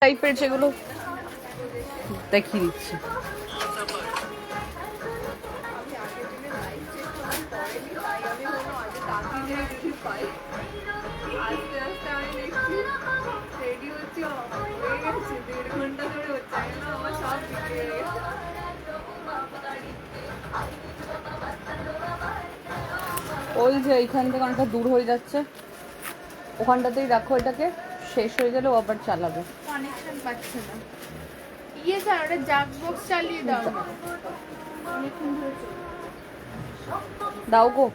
টাইপের যেগুলো দেখিয়ে দিচ্ছি। ওই যে এইখান থেকে অনেকটা দূর হয়ে যাচ্ছে, ওখানটাতেই রাখো এটাকে, শেষ হয়ে গেলে ও আবার চালাবে। কানেকশন পাচ্ছে না। ইয়ে স্যার ওটা জাক বক্স চালিয়ে দাও না, অনেকক্ষণ ধরে চলছে। দাও গো।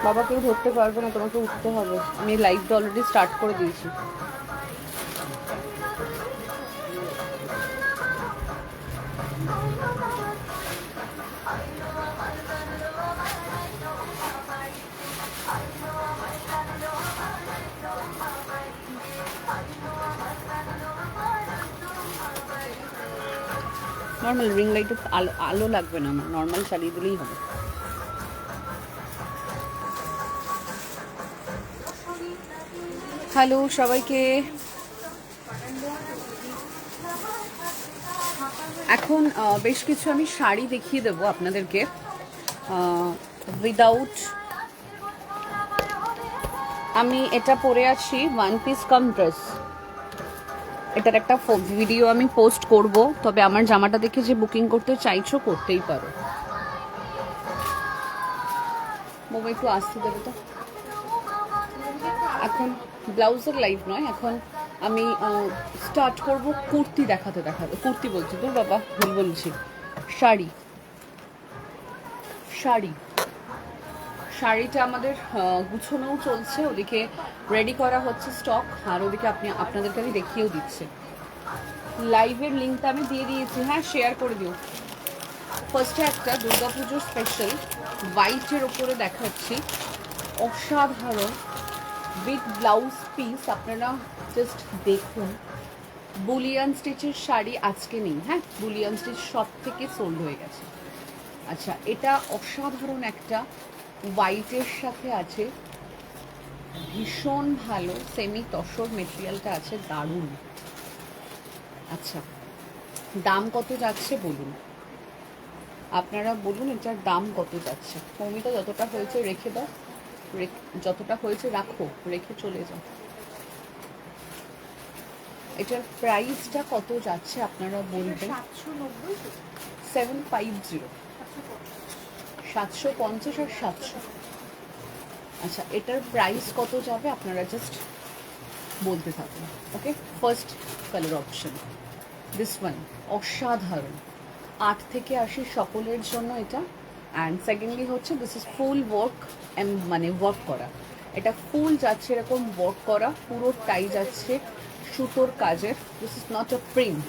বাবা কেউ ধরতে পারবে না, তোমাকে উঠতে হবে। আমি লাইভটা অলরেডি স্টার্ট করে দিয়েছি। নর্মাল রিং লাইটে আলো আলো লাগবে না, আমার নর্মাল চালিয়ে দিলেই হবে। হ্যালো সবাইকে। এখন বেশ কিছু আমি শাড়ি দেখিয়ে দেবো আপনাদেরকে উইদাউট। আমি এটা পরে আছি ওয়ান পিস কাম ড্রেস, এটার একটা ভিডিও আমি পোস্ট করব, তবে আমার জামাটা দেখে যে বুকিং করতে চাইছো করতেই পারো। মোমো একটু আসতে দেবে তো। এখন ব্লাউজের লাইভ নয়, এখন আমি স্টার্ট করব কুর্তি দেখাতে দেখাতে। কুর্তি বলছি তোর বাবা, ভুল বলছি। শাড়ি, শাড়ি শাড়িটা আমাদের গুছানোও চলছে, ওদিকে রেডি করা হচ্ছে স্টক, আর ওদিকে আপনাদেরকে আমি দেখিয়েও দিচ্ছি। লাইভের লিঙ্কটা আমি দিয়ে দিয়েছি, হ্যাঁ শেয়ার করে দিও। ফার্স্টে একটা দুর্গাপুজোর স্পেশাল হোয়াইটের ওপরে দেখাচ্ছি, অসাধারণ উইথ ব্লাউজ পিস। আপনারা জাস্ট দেখুন। বুলিয়ান স্টিচের শাড়ি আজকে নেই, হ্যাঁ বুলিয়ান স্টিচ সব থেকে সোল্ড হয়ে গেছে। আচ্ছা, এটা অসাধারণ একটা হোয়াইটের সাথে আছে, ভীষণ ভালো সেমি তসর মেটেরিয়ালটা আছে, দারুণ। আচ্ছা, দাম কত যাচ্ছে বলুন, আপনারা বলুন এটার দাম কত যাচ্ছে। মৌমিতা যতটা হয়েছে রেখে দাও, যতটা হয়েছে রাখো, রেখে চলে যাও। এটার প্রাইসটা কত যাচ্ছে আপনারা বলবেন। 750, 750 আর 700। আচ্ছা, এটার প্রাইস কত যাবে আপনারা জাস্ট বলতে থাকুন। Okay, first colour option this one, অসাধারণ, 8 থেকে 80 সকলের জন্য এটা। অ্যান্ড সেকেন্ডলি হচ্ছে দিস ইজ ফুল ওয়ার্ক, মানে ওয়ার্ক করা, এটা ফুল যাচ্ছে এরকম ওয়ার্ক করা, পুরোটাই যাচ্ছে সুতোর কাজের। This is not a print,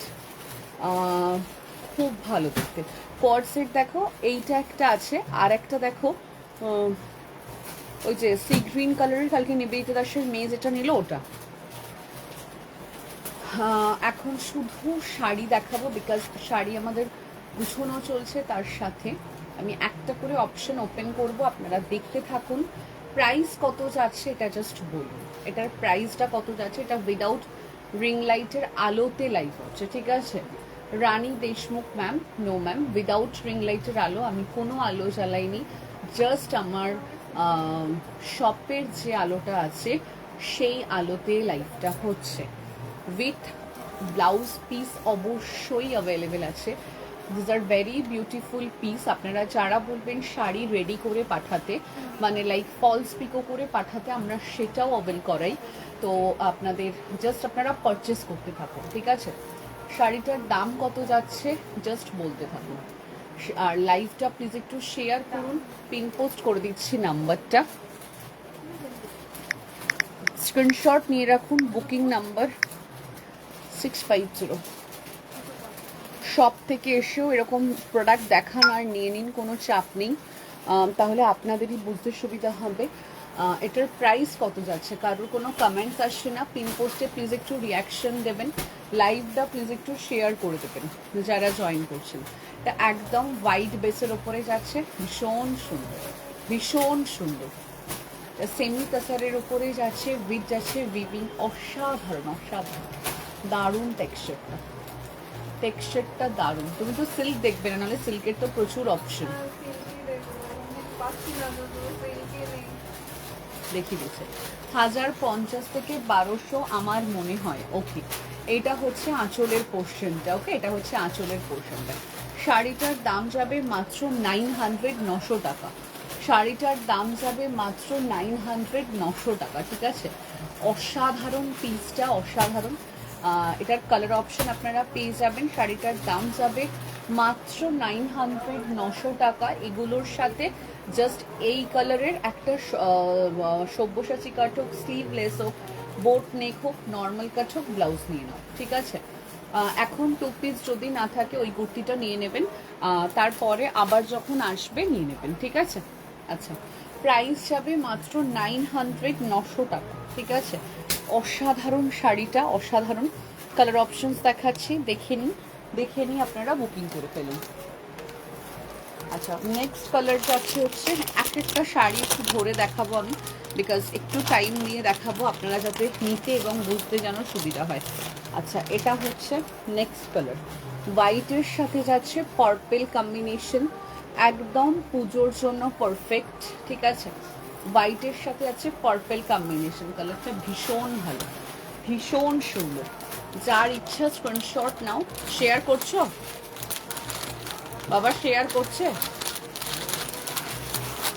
খুব ভালো দেখতে। কর্সেট দেখো, এইটা একটা আছে, আর একটা দেখো ওই যে সি গ্রিন কালারের, কালকে নিবেদিতা দাসের মেয়ে যেটা নিল ওটা। এখন শুধু শাড়ি দেখাবো, বিকজ শাড়ি আমাদের গুছানো চলছে, তার সাথে আমি একটা করে অপশন ওপেন করব, আপনারা দেখতে থাকুন। প্রাইস কত যাচ্ছে এটা জাস্ট বলুন, এটার প্রাইসটা কত যাচ্ছে। এটা উইদাউট রিং লাইটের আলোতে লাইভ হচ্ছে, ঠিক আছে। Rani Deshmukh ma'am, no ma'am, without ring লাইটের আলো, আমি কোনো আলো জ্বালাইনি, জাস্ট আমার শপের যে আলোটা আছে সেই আলোতে লাইভটা হচ্ছে। উইথ ব্লাউজ পিস অবশ্যই অ্যাভেলেবেল আছে। This are very beautiful piece. আপনারা যারা বলবেন শাড়ি রেডি করে পাঠাতে, মানে লাইক ফলস পিকো করে পাঠাতে, আমরা সেটাও অ্যাভেল করাই। তো আপনাদের জাস্ট আপনারা পারচেস করতে থাকুন, ঠিক আছে। শাড়িটার দাম কত যাচ্ছে জাস্ট বলতে থাকুন। আর লাইভটা প্লিজ একটু শেয়ার করুন, পিন পোস্ট করে দিচ্ছি নাম্বারটা, স্ক্রিনশট নিয়ে রাখুন। Booking number 650। শপ থেকে এসেও এরকম প্রোডাক্ট দেখান আর নিয়ে নিন, কোনো চাপ নেই, তাহলে আপনাদেরই বুঝতে সুবিধা হবে। এটার প্রাইস কত যাচ্ছে, কারোর কোনো কমেন্টস আসছে না, পিন পোস্টে প্লিজ একটু রিয়াকশন দেবেন। লাইভটা প্লিজ একটু শেয়ার করে দেবেন যারা জয়েন করছেন। এটা একদম হোয়াইট বেসের ওপরে যাচ্ছে, ভীষণ সুন্দর, ভীষণ সুন্দর। সেমি কাসারের উপরে যাচ্ছে, উইথ যাচ্ছে উইভিং, অসাধারণ অসাধারণ, দারুণ টেক্সচারটা, টেক্সচারটা দারুণ। তুমি তো সিল্ক দেখবে না, নাহলে সিল্কের তো প্রচুর অপশন। দেখিয়ে দিচ্ছে 1050 থেকে 1200 আমার মনে হয়। ওকে, এটা হচ্ছে আঁচলের পোর্শনটা। ওকে, এটা হচ্ছে আঁচলের পোর্শনটা। শাড়িটার দাম যাবে মাত্র 900, 900 টাকা। শাড়িটার দাম যাবে মাত্র 900, 900 টাকা। ঠিক আছে, অসাধারণ পিসটা, অসাধারণ। এটার কালার অপশন আপনারা পেয়ে যাবেন। শাড়িটার দাম যাবে মাত্র 900, 900 টাকা। এগুলোর সাথে জাস্ট এই কালারের একটা সব্যসাচী কাট হোক, স্লিভলেস হোক, বোট নেক হোক, নর্মাল কাট হোক, ব্লাউজ নিয়ে নাও। ঠিক আছে, এখন 2 পিস যদি না থাকে ওই কুর্তিটা নিয়ে নেবেন, তারপরে আবার যখন আসবে নিয়ে নেবেন। ঠিক আছে, আচ্ছা প্রাইস যাবে মাত্র 900, 900 টাকা। ঠিক আছে, অসাধারণ শাড়িটা, অসাধারণ। কালার অপশনস দেখাচ্ছি, দেখে নিই আপনারা বুকিং করে ফেলুন। আচ্ছা, নেক্সট কালার যাচ্ছে হচ্ছে, এক একটা শাড়ি একটু ধরে দেখাবো আমি, বিকজ একটু টাইম নিয়ে দেখাবো আপনারা যাতে নিতে এবং বুঝতে যেন সুবিধা হয়। আচ্ছা, এটা হচ্ছে নেক্সট কালার, হোয়াইটের সাথে যাচ্ছে পার্পেল কম্বিনেশন, একদম পুজোর জন্য পারফেক্ট। ঠিক আছে, হোয়াইটের সাথে আছে পার্পেল কম্বিনেশন, কালারটা ভীষণ ভালো, ভীষণ সুন্দর। যার ইচ্ছা স্ক্রিনশট নাও। শেয়ার করছো বাবা, শেয়ার করছে,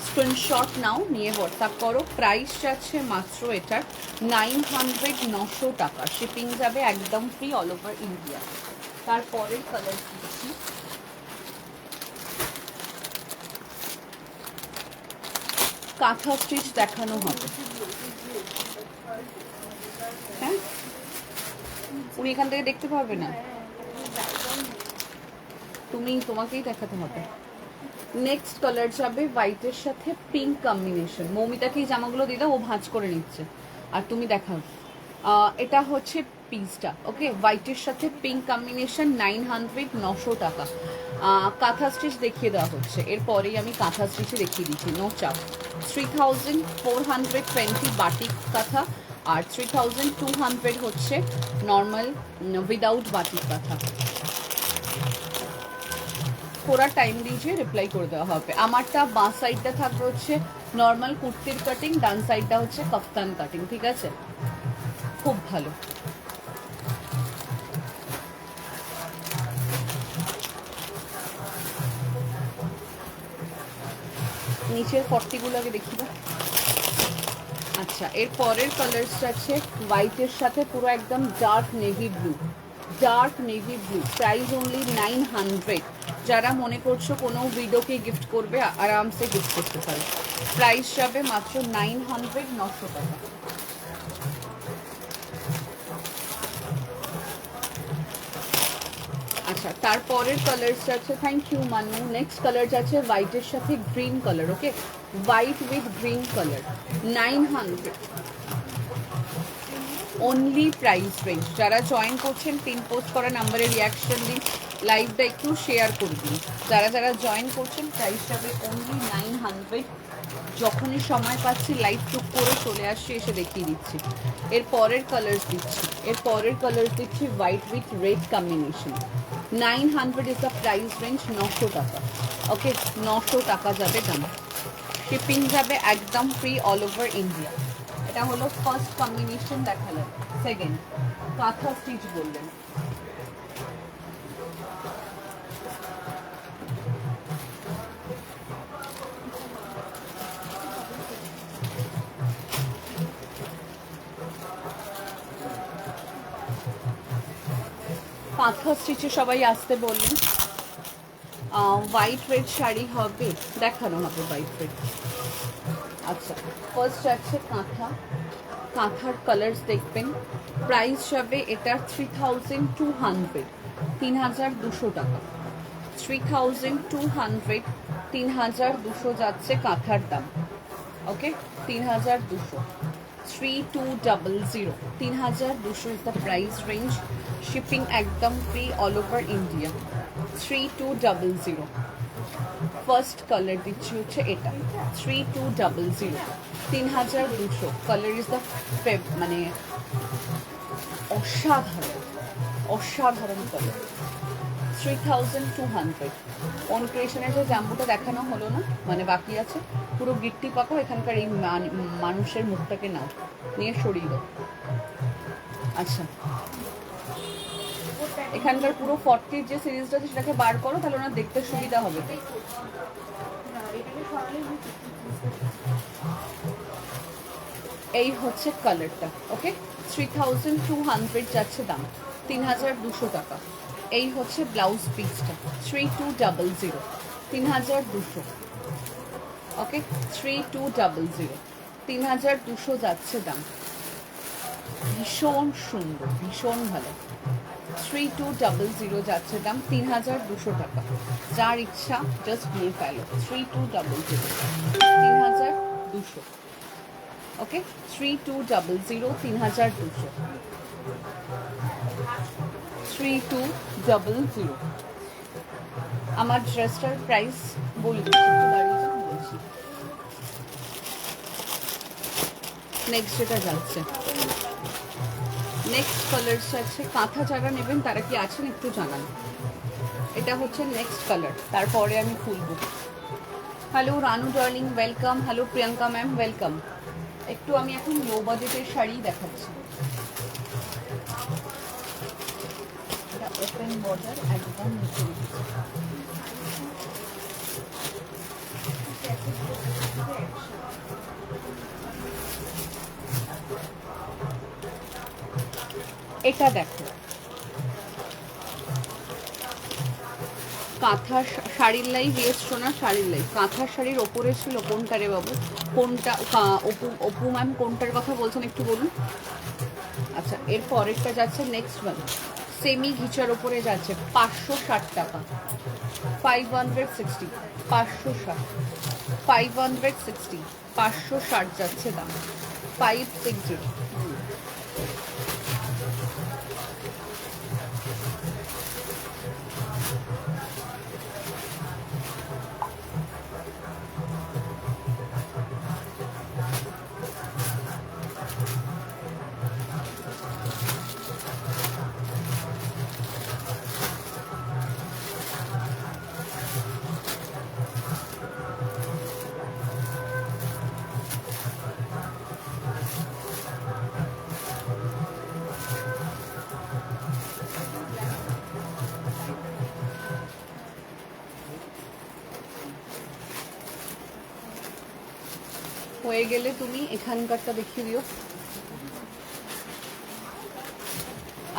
স্ক্রিনশট নাও, নিয়ে হোয়াটসঅ্যাপ করো। প্রাইস যাচ্ছে মাত্র এটার 900, 900 টাকা। শিপিং যাবে একদম ফ্রি, অল ওভার ইন্ডিয়া। তারপরের কালার দিচ্ছি, কাঁথা স্টিচ দেখানো হবে। হ্যাঁ, উনি এখান থেকে দেখতে পাবে না, তোমাকেই দেখাতে হবে। নেক্সট কালার যাবে হোয়াইটের সাথে পিঙ্ক কম্বিনেশন। মৌমিতাকে এই জামাগুলো দিয়ে দাও, ও ভাঁজ করে নিচ্ছে, আর তুমি দেখাও। এটা হচ্ছে পিসটা। ওকে, হোয়াইটের সাথে পিঙ্ক কম্বিনেশন, 900, 900 টাকা। কাঁথা স্টিচ দেখিয়ে দেওয়া হচ্ছে, এরপরেই আমি কাঁথা স্টিচে দেখিয়ে দিচ্ছি, নো চাপ। 3420 বাটিক কাঁথা, আর 3200 হচ্ছে নর্মাল উইদাউট বাটিক কাঁথা। পুরা টাইম দিয়েছে, রিপ্লাই করে দেওয়া হবে। আমারটা বাঁ সাইডটা থাকবে হচ্ছে নর্মাল কুর্তির কাটিং, ডান সাইডটা হচ্ছে কফতান কাটিং। ঠিক আছে, খুব ভালো। নিচের 40 গুলো আগে দেখি না। আচ্ছা, এর পরের কালারসটা আছে হোয়াইটের সাথে পুরো একদম dark navy blue, dark navy blue. Price only 900। যারা মনে করছো কোনো ভিডিওকে গিফট করবে, আরামসে গিফট করতে পারে। প্রাইস যাবে মাত্র 900, 900 টাকা। আচ্ছা, তারপরের কালারসটা আছে, থ্যাংক ইউ মানু। নেক্সট কালার যাচ্ছে হোয়াইটের সাথে green colour. Okay, white with green colour, 900 only price range. যারা জয়েন করছেন পিন পোস্ট করা নাম্বারে রিয়াকশন দিন, লাইভটা একটু শেয়ার করে দিন। যারা জয়েন করছেন প্রাইস যাবে অনলি 900। যখনই সময় পাচ্ছি লাইভ টুক করে চলে আসছি, এসে দেখিয়ে দিচ্ছি। এর পরের কালার্স দিচ্ছি white with red combination. 900 is the price range, 900 টাকা। ওকে, 900 টাকা যাবে দাম। শিপিং যাবে একদম ফ্রি, অল ওভার ইন্ডিয়া। এটা হলো ফার্স্ট কম্বিনেশন দেখালেন। সেকেন্ড কাঁথা স্টিচ বললেন। কাঁথা স্টিচে সবাই আসতে বললেন। হোয়াইট রেড শাড়ি হবে, দেখানো হবে হোয়াইট রেড। আচ্ছা, ফার্স্ট যাচ্ছে কাঁথা, কাঁথার কালার্স দেখবেন। প্রাইস যাবে এটা 3200, 3200 টাকা। 3200, 3200 যাচ্ছে কাঁথার দাম। Okay, 3200, 3200, 3200 is the price range. Shipping একদম free all over India. 3200। First colour দিচ্ছি হচ্ছে এটা 3200, 3200। কালার ইজ দ্য মানে অসাধারণ অসাধারণ কালার। 3200। অন ক্রিয়েশনের যে জাম্বুটা দেখানো হলো না, মানে বাকি আছে, পুরো গিট্টি পাকো এখানকার এই মানুষের মুখটাকে নাও, নিয়ে সরিয়ে দাও। আচ্ছা, এখানকার পুরো 40 যে সিরিজটা আছে সেটাকে বার করো, তাহলে ওনার দেখতে সুবিধা হবে। এই হচ্ছে কালারটা, ওকে। 3200 যাচ্ছে দাম, 3200 টাকা। এই হচ্ছে ব্লাউজ পিসটা 3200, 3200, ওকে। 3200, 3200 যাচ্ছে দাম। ভীষণ সুন্দর, ভীষণ ভালো। 3200 যাচ্ছে দাম, 3200 টাকা। যার ইচ্ছা জাস্ট নিয়ে ফেলো। 3200, 3200, ওকে। 3200, 3200, 3200। আমার ড্রেসটার প্রাইস বলছি, বলছি। নেক্সট যেটা যাচ্ছে, নেক্সট কালার আছে। কাঁথা যারা নেবেন তারা কি আছেন একটু জানান। এটা হচ্ছে নেক্সট কালার, তারপরে আমি খুলবো। Hello Ranu darling, welcome. Hello Priyanka ma'am, welcome. একটু আমি এখন লো বাজেটের শাড়ি দেখাচ্ছি। এটা ওপেন বর্ডার, একদম নিচে। এটা দেখো, কাঁথা শাড়ির লাইভ, ইয়েস সোনা শাড়ির লাইভ। কাঁথা শাড়ির ওপরে ছিল কোনটা রে বাবু, কোনটা? অপু ম্যাম কোনটার কথা বলছেন একটু বলুন। আচ্ছা, এর পরেরটা যাচ্ছে নেক্সট ওয়ান, সেমি ঘিচার ওপরে যাচ্ছে 560 টাকা, 560, 560, 560, 560 যাচ্ছে দাম, 560। হয়ে গেলে তুমি এখানকারটা দেখিয়ে দিও।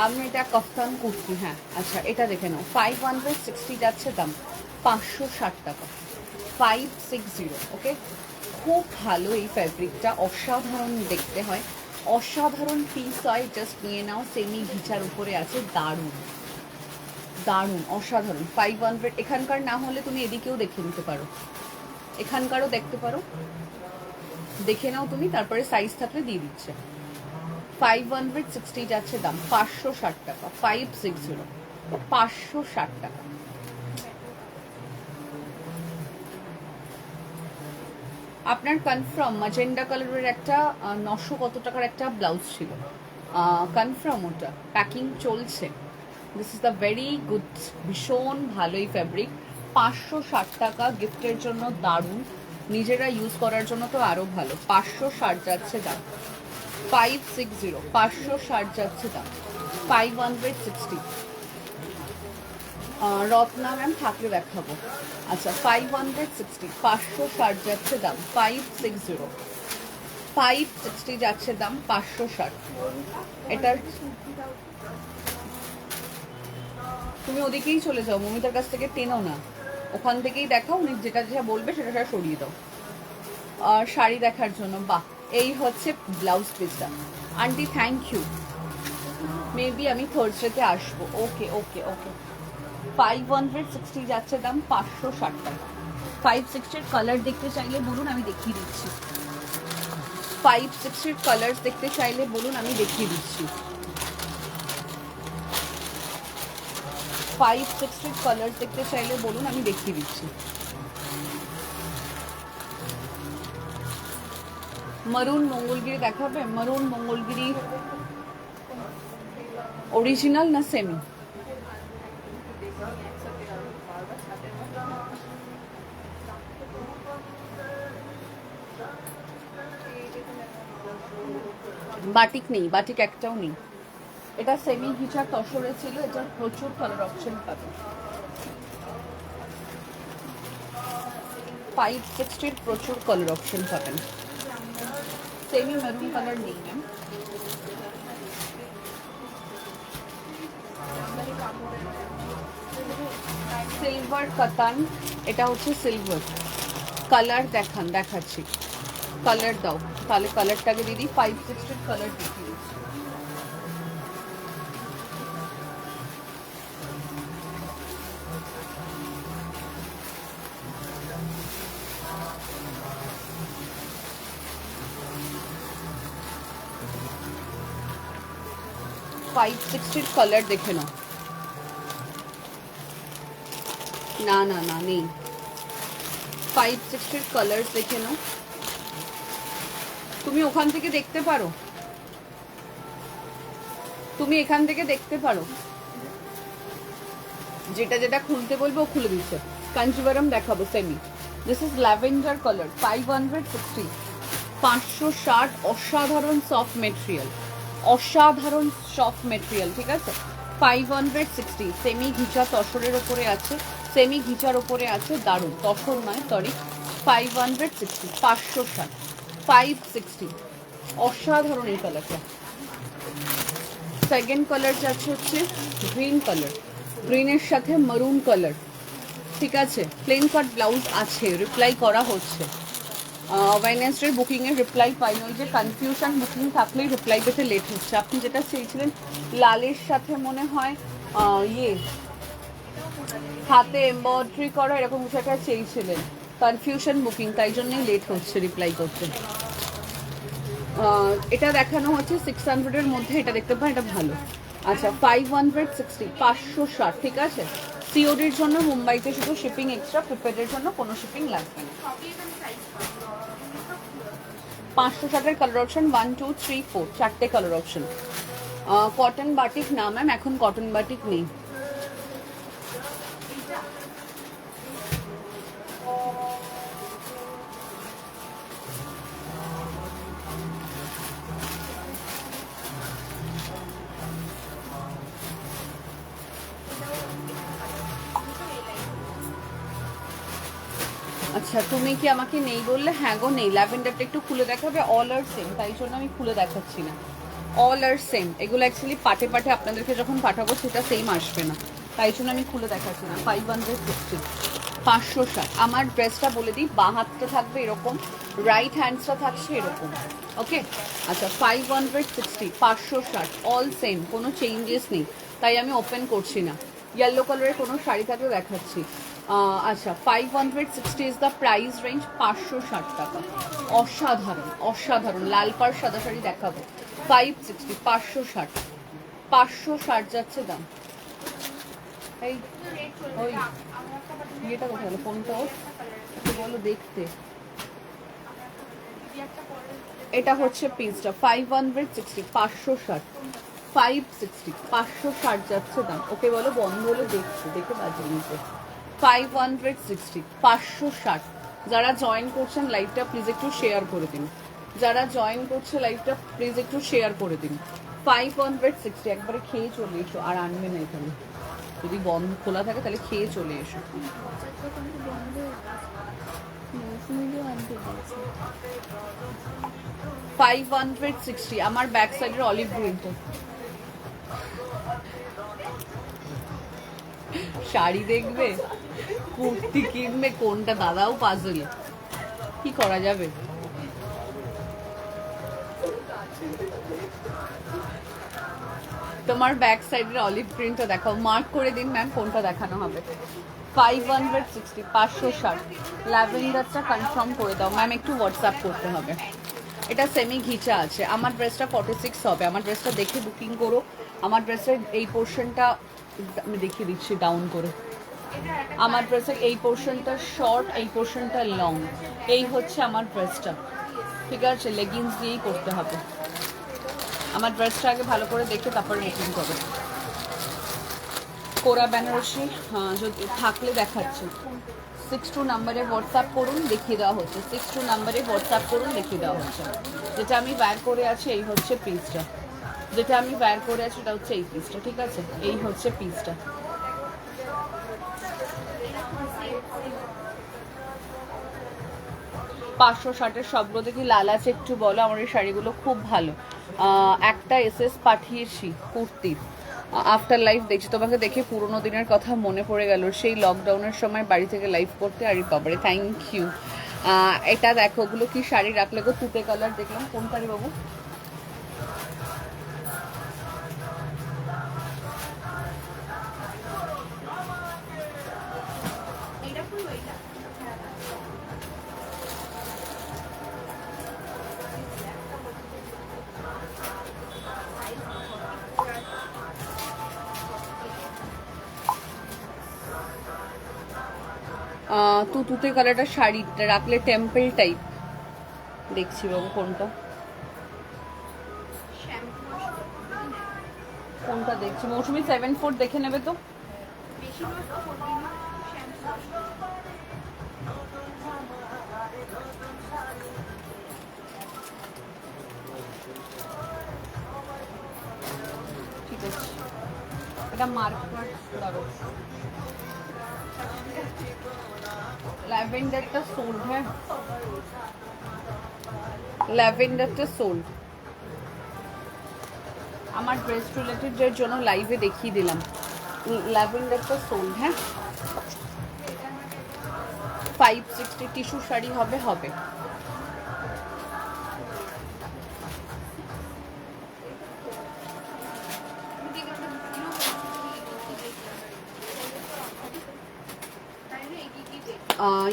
আমি এটা কফতান কুর্তি, হ্যাঁ। আচ্ছা, এটা দেখে নাও, 560 যাচ্ছে দাম, 560 টাকা, 560, ওকে। খুব ভালো এই ফ্যাব্রিকটা, অসাধারণ দেখতে হয়, অসাধারণ পিস হয়। জাস্ট নিয়ে নাও, সেমি ঘিচার উপরে আছে, দারুণ দারুণ অসাধারণ। 500 এখানকার না হলে তুমি এদিকেও দেখে নিতে পারো, এখানকারও দেখতে পারো, দেখে নাও তুমি, তারপরে সাইজ থাকলে দিয়ে দিচ্ছে। 560 যাচ্ছে দাম, 560 টাকা, 560, 560 টাকা। আপনার কনফার্ম ম্যাজেন্ডা কালারের একটা 900 কত টাকার একটা ব্লাউজ ছিল, কনফার্ম ওটা প্যাকিং চলছে। This is the very good, ভীষণ ভালো এই ফ্যাব্রিক। 560 টাকা, গিফটের জন্য দারুণ, নিজেরা ইউজ করার জন্য তো আরও ভালো। 560 যাচ্ছে দাম, 560, 560 যাচ্ছে দাম, 560। রত্না ম্যাম থাকলে দেখাবো। আচ্ছা, 560, 560 যাচ্ছে দাম, 560, 560 যাচ্ছে দাম, 560। এটার তুমি ওদিকেই চলে যাও, মমিতার কাছ থেকে টেনো না, ওখান থেকেই দেখাও, উনি যেটা যেটা বলবে সেটা সেটা সরিয়ে দাও। আর শাড়ি দেখার জন্য, বাহ, এই হচ্ছে ব্লাউজ পিসটা। আন্টি থ্যাংক ইউ, মেবি আমি থার্সডেতে আসবো। ওকে ওকে ওকে। 560 যাচ্ছে দাম, 560 টাকা। 560 কালার দেখতে চাইলে বলুন, আমি দেখিয়ে দিচ্ছি। 560 কালার দেখতে চাইলে বলুন, আমি দেখিয়ে দিচ্ছি। 560 কালার দেখতে চাইলে বলুন, আমি দেখিয়ে দিচ্ছি। মারুন মঙ্গলগিরি দেখাবে? মারুন মঙ্গলগিরি অরিজিনাল না সেমি? বাটিক নেই, বাটিক একটাও নেই। এটা সেমি ঘিচা তসরে ছিল, এটা প্রচুর কালার অপশন পাবে। 560 প্রচুর কালার অপশন পাবেন। সেমি মেরুন কালার নেই ম্যাম। সিলভার কাতান, এটা হচ্ছে সিলভার। কালার দেখাচ্ছি, কালার দাও তাহলে। কালারটাকে দিদি 560 কালার দেখিয়ে দিচ্ছি। ফাইভ সিক্সটির কালার দেখে নাও। না না না নেই। 560 কালার দেখে নাও। তুমি ওখান থেকে দেখতে পারো, তুমি এখান থেকে দেখতে পারো। যেটা যেটা খুলতে বলবো ও খুলে দিচ্ছে। কাঞ্জিভারম দেখাবো semi. This is lavender colour, 560, 560। অসাধারণ সফট মেটেরিয়াল, অসাধারণ সফট মেটেরিয়াল, ঠিক আছে। 560 সেমি ঘিচা তসরের ওপরে আছে, সেমি ঘিচার ওপরে আছে, দারুণ। তসর নয়, সরি, 560, 560, 560। অসাধারণ এই কালারটা। সেকেন্ড কালার যাচ্ছে হচ্ছে গ্রিন কালার, গ্রিনের সাথে মারুন কালার, ঠিক আছে। প্লেন কাট ব্লাউজ আছে, রিপ্লাই করা হচ্ছে। ওয়েডনেসডে বুকিংয়ের রিপ্লাই পাইনি, ওই যে কনফিউশন বুকিং থাকলেই রিপ্লাই পেতে লেট হচ্ছে। আপনি যেটা চেয়েছিলেন লালের সাথে মনে হয় ইয়ে হাতে এমব্রয়ডারি করা এরকম কিছু একটা চেয়েছিলেন, কনফিউশন বুকিং, তাই জন্যই লেট হচ্ছে রিপ্লাই করতে। এটা দেখানো হচ্ছে 600-এর মধ্যে, এটা দেখতে পান, এটা ভালো। আচ্ছা 560, 560, ঠিক আছে। সিওডির জন্য মুম্বাইতে শুধু শিপিং এক্সট্রা, প্রিপেডের জন্য কোনো শিপিং লাগবে না। 560-এর কালার অপশন 1 2 3 4, চারটে কালার অপশন। কটন বাটিক না ম্যাম, এখন কটন বাটিক নেই। আচ্ছা তুমি কি আমাকে নেই বললে? হ্যাঁ গো নেই। ল্যাভেন্ডারটা একটু খুলে দেখাবে? অল আর সেম, তাই জন্য আমি খুলে দেখাচ্ছি না। অল আর সেম, এগুলো অ্যাকচুয়ালি পাটে পাটে আপনাদেরকে যখন পাঠাবো সেটা সেম আসবে না, তাই জন্য আমি খুলে দেখাচ্ছি না। 560, 560। আমার ড্রেসটা বলে দিই, বাঁ হাতটা থাকবে এরকম, রাইট হ্যান্ডসটা থাকছে এরকম, ওকে। আচ্ছা 560, 560, অল সেম, কোনো চেঞ্জেস নেই, তাই আমি ওপেন করছি না। ইয়েলো কালারের কোনো শাড়ি থাকলে দেখাচ্ছি। আচ্ছা 560 ইজ দ্য প্রাইস রেঞ্জ, 560 টাকা। অসাধারণ অসাধারণ। লাল পাড় সাদা শাড়ি দেখাবো। 560, 560, 560 যাচ্ছে দাম। এই ওই ইয়েটা কোথায় হলো? ফোনটা বলো দেখতে। এটা হচ্ছে পিসটা 560, 560, 560, 560 যাচ্ছে দাম। ওকে বলো বন্ধ হলে দেখছি, দেখে বাজিয়ে নিতে। 560, 560। যারা জয়েন করছেন লাইভটা প্লিজ একটু শেয়ার করে দিন, যারা জয়েন করছে লাইভটা প্লিজ একটু শেয়ার করে দিন। 560, একবারে খেয়ে চলে এসো, আর আনবে না এখানে। যদি বন্ধ খোলা থাকে তাহলে খেয়ে চলে এসো। 560 আমার ব্যাক সাইডের অলিভ গ্রিনটা। শাড়ি দেখবে, কুর্তি কিনবে, কোনটা দাদাও পাজলে, কি করা যাবে। তোমার ব্যাক সাইডের অলিভ প্রিন্টটা দেখাও, মার্ক করে দিন ম্যাম কোনটা দেখানো হবে। 560, 560। ল্যাভেন্ডারটা কনফার্ম করে দাও ম্যাম, একটু হোয়াটসঅ্যাপ করতে হবে। এটা সেমি ঘিচা আছে। আমার ড্রেসটা 46 হবে, আমার ড্রেসটা দেখে বুকিং করো। আমার ড্রেসের এই পোর্শনটা আমি দেখিয়ে দিচ্ছি ডাউন করে। এটা একটা আমার ড্রেসের এই পোর্শনটা শর্ট, এই পোর্শনটা লং, এই হচ্ছে আমার ড্রেসটা, ঠিক আছে? লেগিংস দিয়েই করতে হবে। আমার ড্রেসটা আগে ভালো করে দেখে তারপর বুকিং করো। কোরা বেনারসি, হ্যাঁ যদি থাকলে দেখাচ্ছে। 62 নাম্বারে হোয়াটসঅ্যাপ করুন, দেখিয়ে দেওয়া হচ্ছে। 62 নাম্বারে হোয়াটসঅ্যাপ করুন, দেখিয়ে দেওয়া হচ্ছে। যেটা আমি ওয়্যার করে আছি এই হচ্ছে পিসটা, যেটা আমি ওয়্যার করে আছি এটা হচ্ছে এই পিসটা, ঠিক আছে? এই হচ্ছে পিসটা। পাঁচশো ষাটের সবগুলো দেখি লাল আছে, একটু বলো। আমার এই শাড়িগুলো খুব ভালো। একটা এসএস পাঠিয়েছি কুর্তির, আফটার লাইফ দেখছি। তোমাকে দেখে পুরোনো দিনের কথা মনে পড়ে গেল, সেই লকডাউনের সময় বাড়ি থেকে লাইভ করতে। আর বাবারে থ্যাংক ইউ। এটা দেখো, ওগুলো কি শাড়ি রাখলে গো? তুতে কালার দেখলাম, কোনটা রে বাবু? এটা ফুল ওইটা তুতে কালারটা শাড়িটা রাখলে টেম্পল টাইপ দেখছি বাবু। কোনটা কোনটা দেখছি? মৌসুমি 74 দেখে নেবে তো। বেশি নষ্ট করবি না, শ্যাম্পু ঠিক আছে, এটা মার্কার ধরো। ল্যাভেন্ডারটা সোল্ড, হ্যাঁ ল্যাভেন্ডারটা সোল্ড। আমার ড্রেস রিলেটেড জন্য লাইভে দেখিয়ে দিলাম, ল্যাভেন্ডারটা সোল্ড, হ্যাঁ। 560 টিস্যু শাড়ি হবে হবে।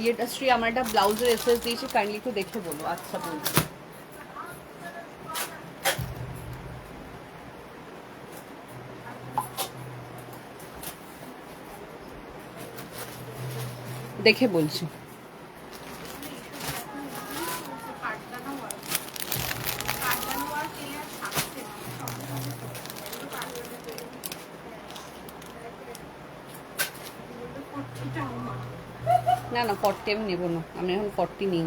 এটা শ্রী আমার একটা ব্লাউজের এসএস দিয়েছি, কাইন্ডলি একটু দেখে বলো। আচ্ছা বলছি, দেখে বলছি। না না 40 আমি নেবো না, আমি এখন 40 নিই।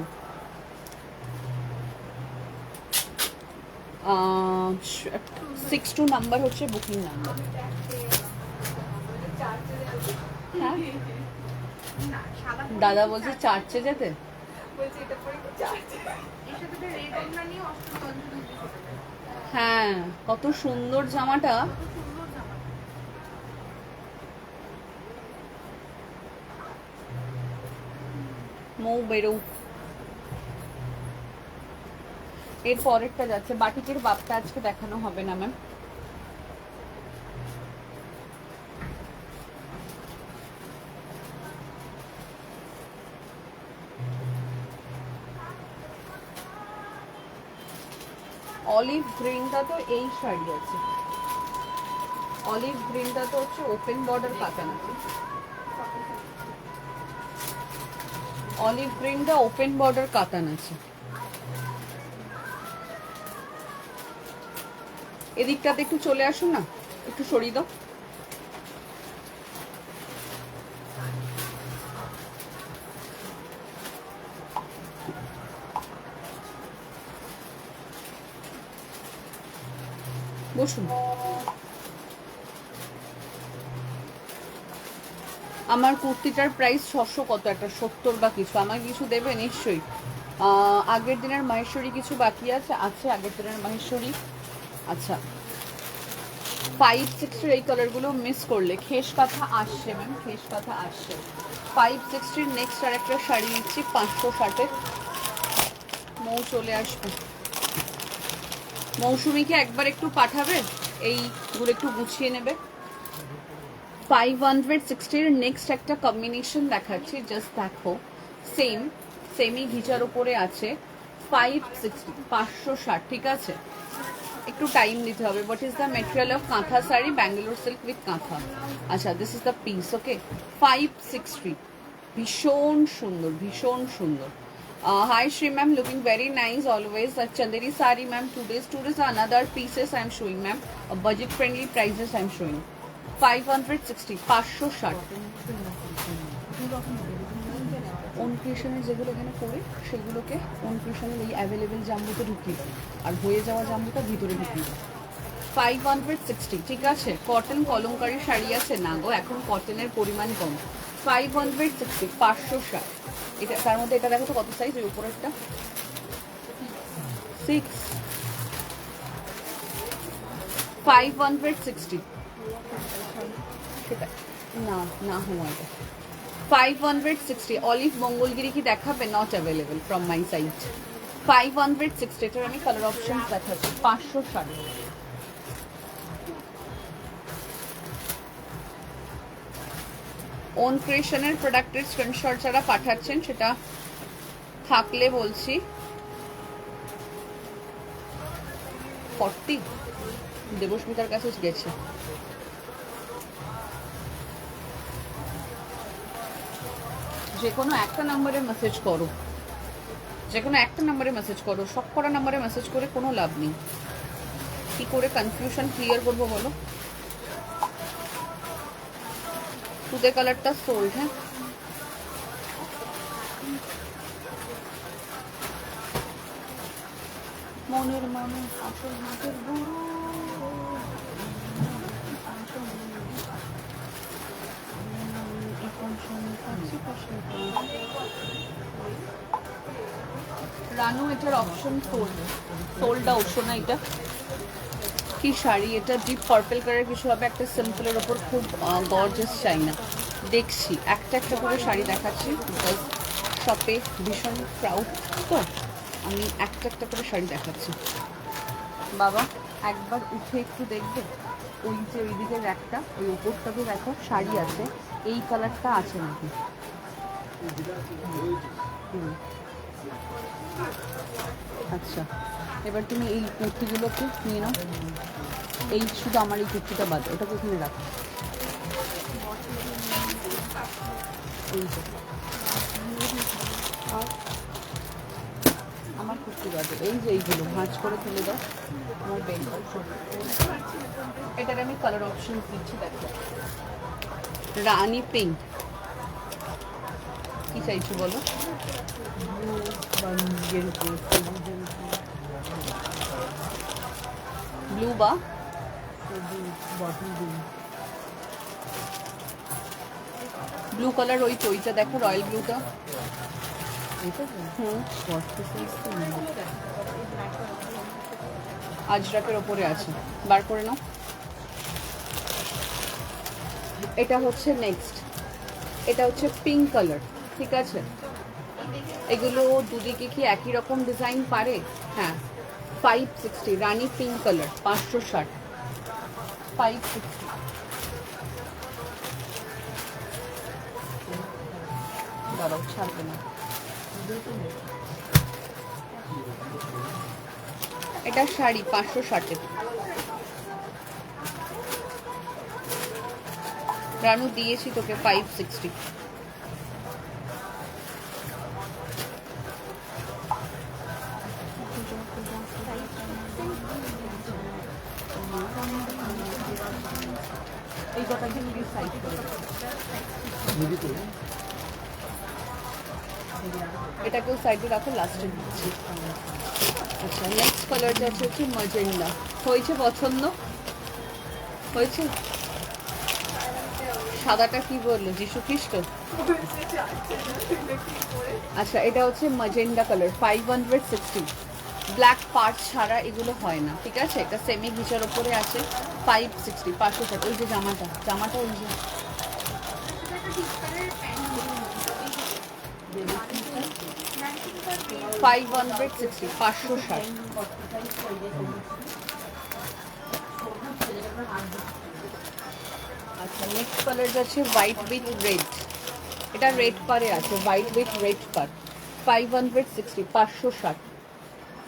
62 নাম্বার হচ্ছে বুকিং নাম্বার। হ্যাঁ দাদা বলছে চার্চে যেতে। হ্যাঁ কত সুন্দর জামাটা। মৌ বেরো। এর পরেরটা যাচ্ছে, বাটিকের বাপটা আজকে দেখানো হবে না ম্যাম। অলিভ গ্রিনটা তো এই শাড়ি আছে, অলিভ গ্রিনটা তো হচ্ছে ওপেন বর্ডার কাতান আছে। অলিভ গ্রিনটা ওপেন বর্ডার কাতান আছে। এদিকটাতে একটু চলে আসুন না, একটু সরিয়ে দাও। বসুন। আমার কুর্তিটার প্রাইস 600 কত একটা 70 বা কিছু। আমাকে কিছু দেবে নিশ্চয়ই। আগের দিনের মাহেশ্বরী কিছু বাকি আছে, আছে আগের দিনের মাহেশ্বরী। আচ্ছা 560 এই কালারগুলো মিস করলে। খেস কাঁথা আসছে ম্যাম, খেস কাঁথা আসছে। 560 নেক্সট আর একটা শাড়ি নিচ্ছি 560-এর। মৌ চলে আসবে। মৌসুমীকে একবার একটু পাঠাবে, এইগুলো একটু গুছিয়ে নেবে। 560-এর নেক্সট একটা কম্বিনেশন দেখাচ্ছি, জাস্ট দেখো। সেমি ঘিচার উপরে আছে। 560 560, ঠিক আছে? একটু টাইম নিতে হবে। What is the material of কাঁথা শাড়ি? ব্যাঙ্গালোর সিল্ক উইথ কাঁথা। আচ্ছা, দিস ইজ দ্য পিস। ওকে, 560। ভীষণ সুন্দর, ভীষণ সুন্দর। Hi Shri ma'am, looking very nice always. Chanderi sari ma'am, today's another pieces I am showing ma'am. Budget friendly prices I am showing. 560, 560। On ক্রিয়েশনের যেগুলো এখানে করে সেগুলোকে ওন ক্রিয়েশনের এই অ্যাভেলেবেল জাম্বুতে ঢুকিয়ে দেয়, আর হয়ে যাওয়া জাম্বুটা ভিতরে ঢুকিয়ে দেয়। 560, ঠিক আছে। কটন কলমকারী শাড়ি আছে না গো, এখন কটনের পরিমাণ কম। 560, 560। এটা তার মধ্যে এটা দেখো তো কত সাইজ, ওই উপরেরটা 6। 560, সেটা না না হওয়া এটা। 560, অলিভ মঙ্গলগিরি কি দেখাবে? Not available from my side. 560, এটার আমি কালার অপশন দেখাচ্ছি। 560। ওন ক্রিয়েশনের প্রোডাক্টের স্ক্রিনশট যারা পাঠাচ্ছেন সেটা থাকলে বলছি 40 দেবস্মিতার কাছে গেছে। যে কোনো একটা নাম্বারে মেসেজ করো, যে কোনো একটা নাম্বারে মেসেজ করো, সব কটা নাম্বারে মেসেজ করে কোনো লাভ নেই। কি করে কনফিউশন ক্লিয়ার করবো বলো? তুতে কালারটা সোল্ড। হ্যাঁ, মনের মানুষ আসল হাতের গুরু। রানু, এটার অপশন সোল্ড আউট। শোনা, এটা কি শাড়ি? এটা ডিপ পার্পল কালার কিছু হবে, একটা সিম্পলের ওপর খুব গর্জাস চাই না। দেখছি একটা একটা করে শাড়ি দেখাচ্ছি, বিকজ শপে ভীষণ ক্রাউড তো আমি একটা একটা করে শাড়ি দেখাচ্ছি। বাবা একবার উঠে একটু দেখবে, ওই যে ওই দিকের একটা, ওই ওপরটাতে দেখো শাড়ি আছে, এই কালারটা আছে নাকি? আচ্ছা, এবার তুমি এই কুর্তিগুলোকে নিয়ে নাও। এই শুধু আমার এই কুর্তিটা বাদ, ওটাকে ওখানে রাখো। এই যে আমার কুর্তি বাদ, এই যে এইগুলো ভাঁজ করে তুলে দাও আমার বেঙ্গল। এটার আমি কালার অপশন দিচ্ছি, দেখো। রানি পিঙ্ক, কি চাইছো বলো? ব্লু বা ব্লু কালার, ওই তো ওইটা দেখো, রয়্যাল ব্লুটা। আজরাকের ওপরে আছে, বার করে নাও। এটা হচ্ছে নেক্সট, এটা হচ্ছে পিঙ্ক কালার, ঠিক আছে। এগুলো দুদিকে কি একই রকম ডিজাইন পারে? হ্যাঁ। 560, রানি পিঙ্ক কালার, 560। 560। দাঁড়াও, ছাড়বে না। এটা শাড়ি 560। রানু দিয়েছি তোকে 560। এই কথাকে প্লিজ সাইড করে দাও। এটাকেও সাইডে রাখো, লাস্টে দিচ্ছি। আচ্ছা, নেক্সট কালারটা হচ্ছে ম্যাজেন্ডা। হয়েছে পছন্দ? হয়েছে? সাদাটা কি বললো, যিশু খ্রিস্ট? আচ্ছা, এটা হচ্ছে ম্যাজেন্ডা কালার, 560। ব্ল্যাক পার্ট ছাড়া এগুলো হয় না, ঠিক আছে। এটা সেমি ঘিচার ওপরে আছে, 560, 560। ওই যে জামাটা, জামাটা ওই যে 560, 560। আচ্ছা, নেক্সট কালার আছে হোয়াইট উইথ রেড। এটা রেড পারে আছে, হোয়াইট উইথ রেড পার, 560, 560।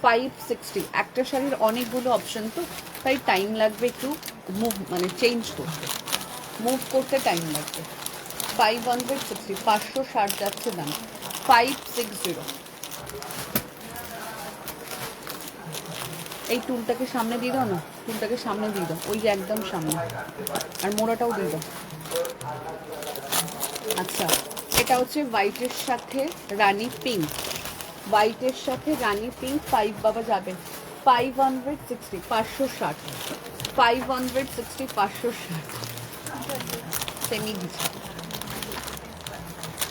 560। একটা শাড়ির অনেকগুলো অপশন তো, তাই টাইম লাগবে একটু মুভ মানে চেঞ্জ করতে, মুভ করতে টাইম লাগবে। 560, 560 যাচ্ছে দাম। 560। এই টুলটাকে সামনে দিয়ে দাও না, টুলটাকে সামনে দিয়ে দাও, ওই যে একদম সামনে, আর মোড়াটাও দিয়ে দাও। আচ্ছা, এটা হচ্ছে হোয়াইটের সাথে রানী পিঙ্ক, হোয়াইটের সাথে রানী পিঙ্ক। 5 বাবা যাবে। 560, 560, 560, 560 সেমি দিচ্ছে।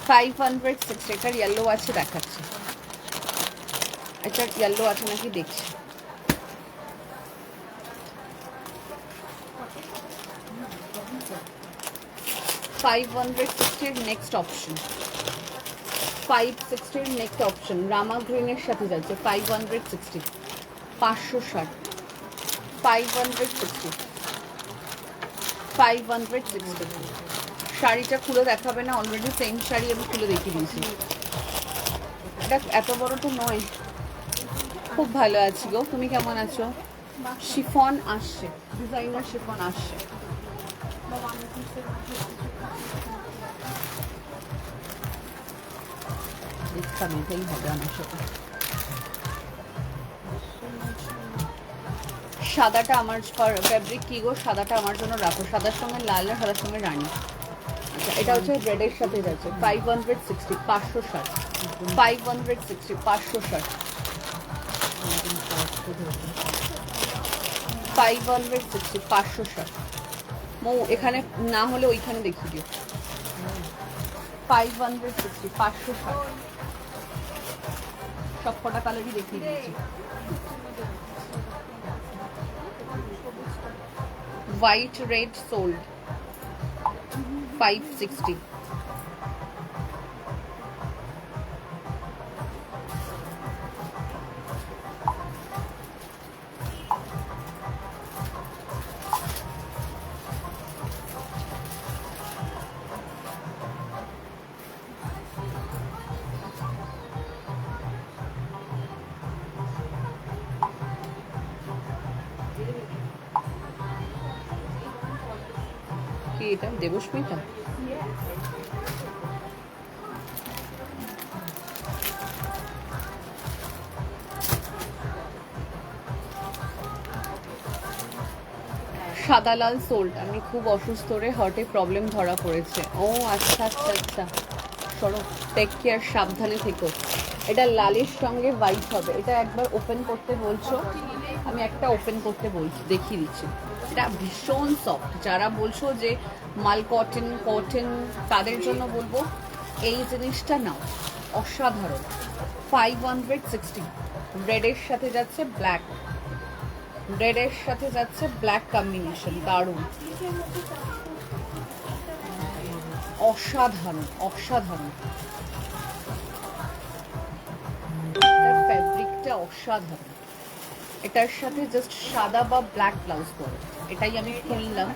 560। এটার ইয়েলো আছে দেখাচ্ছে, এটার ইয়েলো আছে নাকি দেখছি। নেক্সট অপশন 560 নেক্সট অপশন রামা গ্রিনের সাথে যাচ্ছে। 560, 560, 560, 560। শাড়িটা খুলে দেখাবে না? অলরেডি সেম শাড়ি আমি খুলে দেখিয়ে দিয়েছি। এটা এত বড় তো নয়। খুব ভালো আছি গো, তুমি কেমন আছো? শিফন আসছে, ডিজাইনার শিফন আসছে। মেটাই হবে আমার সাথে। সাদাটা আমার ফ্যাব্রিক কি গো? সাদাটা আমার জন্য রাখো, সাদার সঙ্গে লাল আর সাদার সঙ্গে রানী। আচ্ছা, এটা হচ্ছে রেডের সাথে যাচ্ছে। 560, 560, 560, 560, 560, 560। মৌ এখানে না হলে ওইখানে দেখিয়ে দিও। 560, 560 সব কটা কালারই দেখিয়ে দিয়েছি। White red sold 560। কি এটা দেবস্মিতা? সাদা লাল সোল্ড। আমি খুব অসুস্থ রে, হার্টে প্রবলেম ধরা পড়েছে। ও আচ্ছা আচ্ছা আচ্ছা, সরো, টেক কেয়ার, সাবধানে থেকো। এটা লালের সঙ্গে হোয়াইট হবে। এটা একবার ওপেন করতে বলছো, আমি একটা ওপেন করতে বলছি, দেখিয়ে দিচ্ছি। এটা ভীষণ সফট। যারা বলছো যে মাল কটন কটন, তাদের জন্য বলবো এই জিনিসটা নাও, অসাধারণ। 560। রেডের সাথে যাচ্ছে ব্ল্যাক, রেডের সাথে যাচ্ছে ব্ল্যাক কম্বিনেশন, দারুণ, অসাধারণ অসাধারণ। এটার ফ্যাব্রিকটা অসাধারণ। এটার সাথে জাস্ট সাদা বা ব্ল্যাক ব্লাউজ পরো। এটাই আমি খুললাম।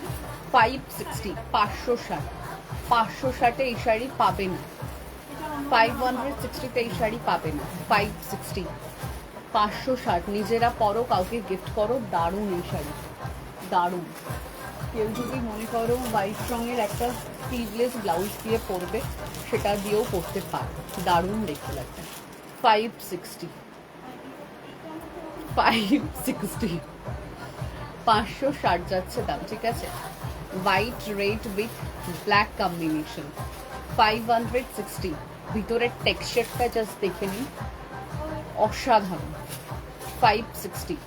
560, 560, 560 এই শাড়ি পাবে না। 560 এই শাড়ি পাবে না। 560, 560 নিজেরা পরো, কাউকে গিফট করো, দারুণ এই শাড়ি, দারুণ। কেউ যদি মনে করো হোয়াইট রঙের একটা স্লিভলেস ব্লাউজ দিয়ে পরবে, সেটা দিয়েও পরতে পারো, দারুণ দেখতে লাগবে। 560, 560, 560 যাচ্ছে দাম, ঠিক আছে। White red with black combination 560। ভিতরের টেক্সচারটা জাস্ট দেখে নিন, অসাধারণ। 560,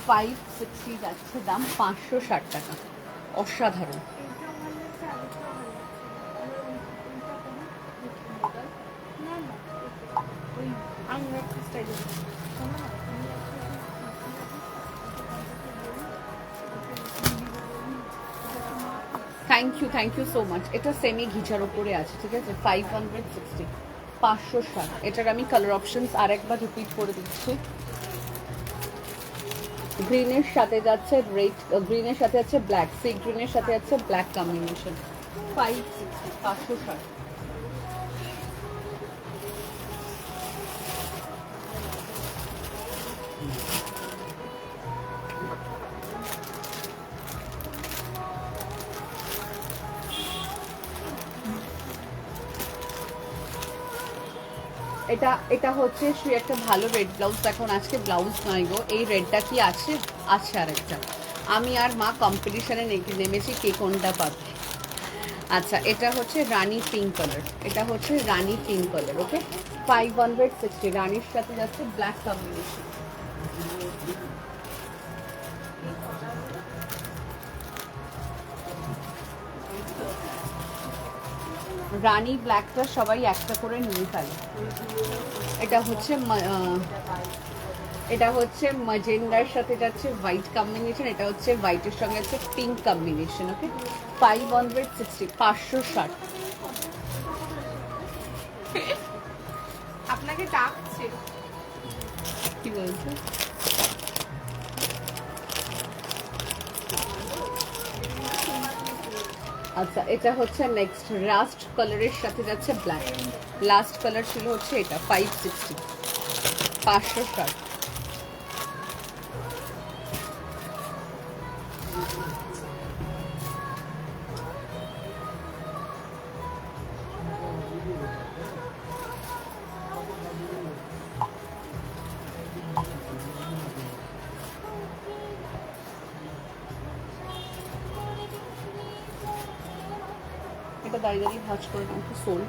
560 যাচ্ছে দাম, 560 টাকা, অসাধারণ। Thank you so much. এটা সেমি ঘিচার ওপরে আছে, ঠিক আছে। 560, 560। এটার আমি কালার অপশনস আরেকবার রিপিট করে দিচ্ছি। গ্রিনের সাথে যাচ্ছে রেড, গ্রিনের সাথে আছে ব্ল্যাক, সি গ্রিনের সাথে আছে ব্ল্যাক কম্বিনেশন। 560, 560। এটা এটা হচ্ছে সে একটা ভালো রেড ব্লাউজ। এখন আজকে ব্লাউজ নয় গো, এই রেডটা কি আছে? আছে আরেকটা। আমি আর মা কম্পিটিশনে নেমেছি কে কোনটা পাবে। আচ্ছা, এটা হচ্ছে রানী পিঙ্ক কালার, এটা হচ্ছে রানী পিঙ্ক কালার। ওকে, 560। রানীর সাথে যাচ্ছে ব্ল্যাক কম্বিনেশন। রানী ব্ল্যাকটা সবাই একটা করে নিয়ে ফেলে। এটা হচ্ছে এটা হচ্ছে ম্যাজেন্ডার সাথে যাচ্ছে হোয়াইট কম্বিনেশন, এটা হচ্ছে হোয়াইটের সঙ্গে আছে পিঙ্ক কম্বিনেশন। ওকে, 560, 560। আপনাকে ডাকছে। কি বলছো? আচ্ছা, এটা হচ্ছে নেক্সট লাস্ট কালারের সাথে যাচ্ছে ব্ল্যাক। লাস্ট কালার ছিল হচ্ছে এটা 560, 560। এটা দাঁড়িয়ে দাঁড়িয়ে ভাঁজ করে নাও তো সোল,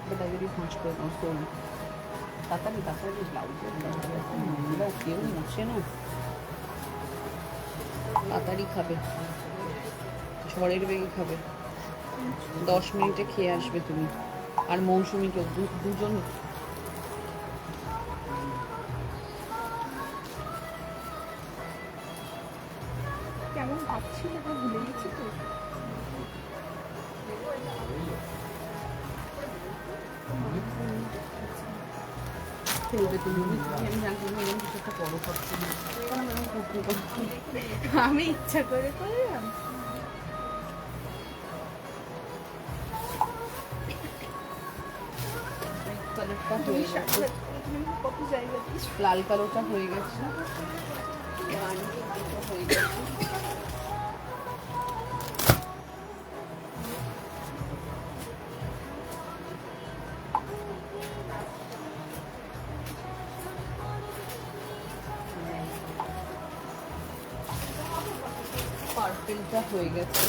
এটা দাঁড়িয়ে দাঁড়িয়ে ভাঁজ করে নাও সোল। তাড়াতাড়ি তাড়াতাড়ি ব্লাউজের মহিলা কেউ মুছে না, তাড়াতাড়ি খাবে, ঝড়ের বেগে খাবে। 10 মিনিটে খেয়ে আসবে তুমি আর মৌসুমীকেও, দুজন। কেমন ভাবছি ওটা ভুলে গেছি তো। খেলবে তুমি, আমি জানবো না এরকম কিছু একটা বড় করছি না, আমি ইচ্ছা করে করলাম। কালারটা হয়ে গেছে, কত জায়গা দিয়েছো? লাল কালোটা হয়ে গেছে, রানী পিঙ্কটা হয়ে গেছে। পার্পেলটা হয়ে গেছে।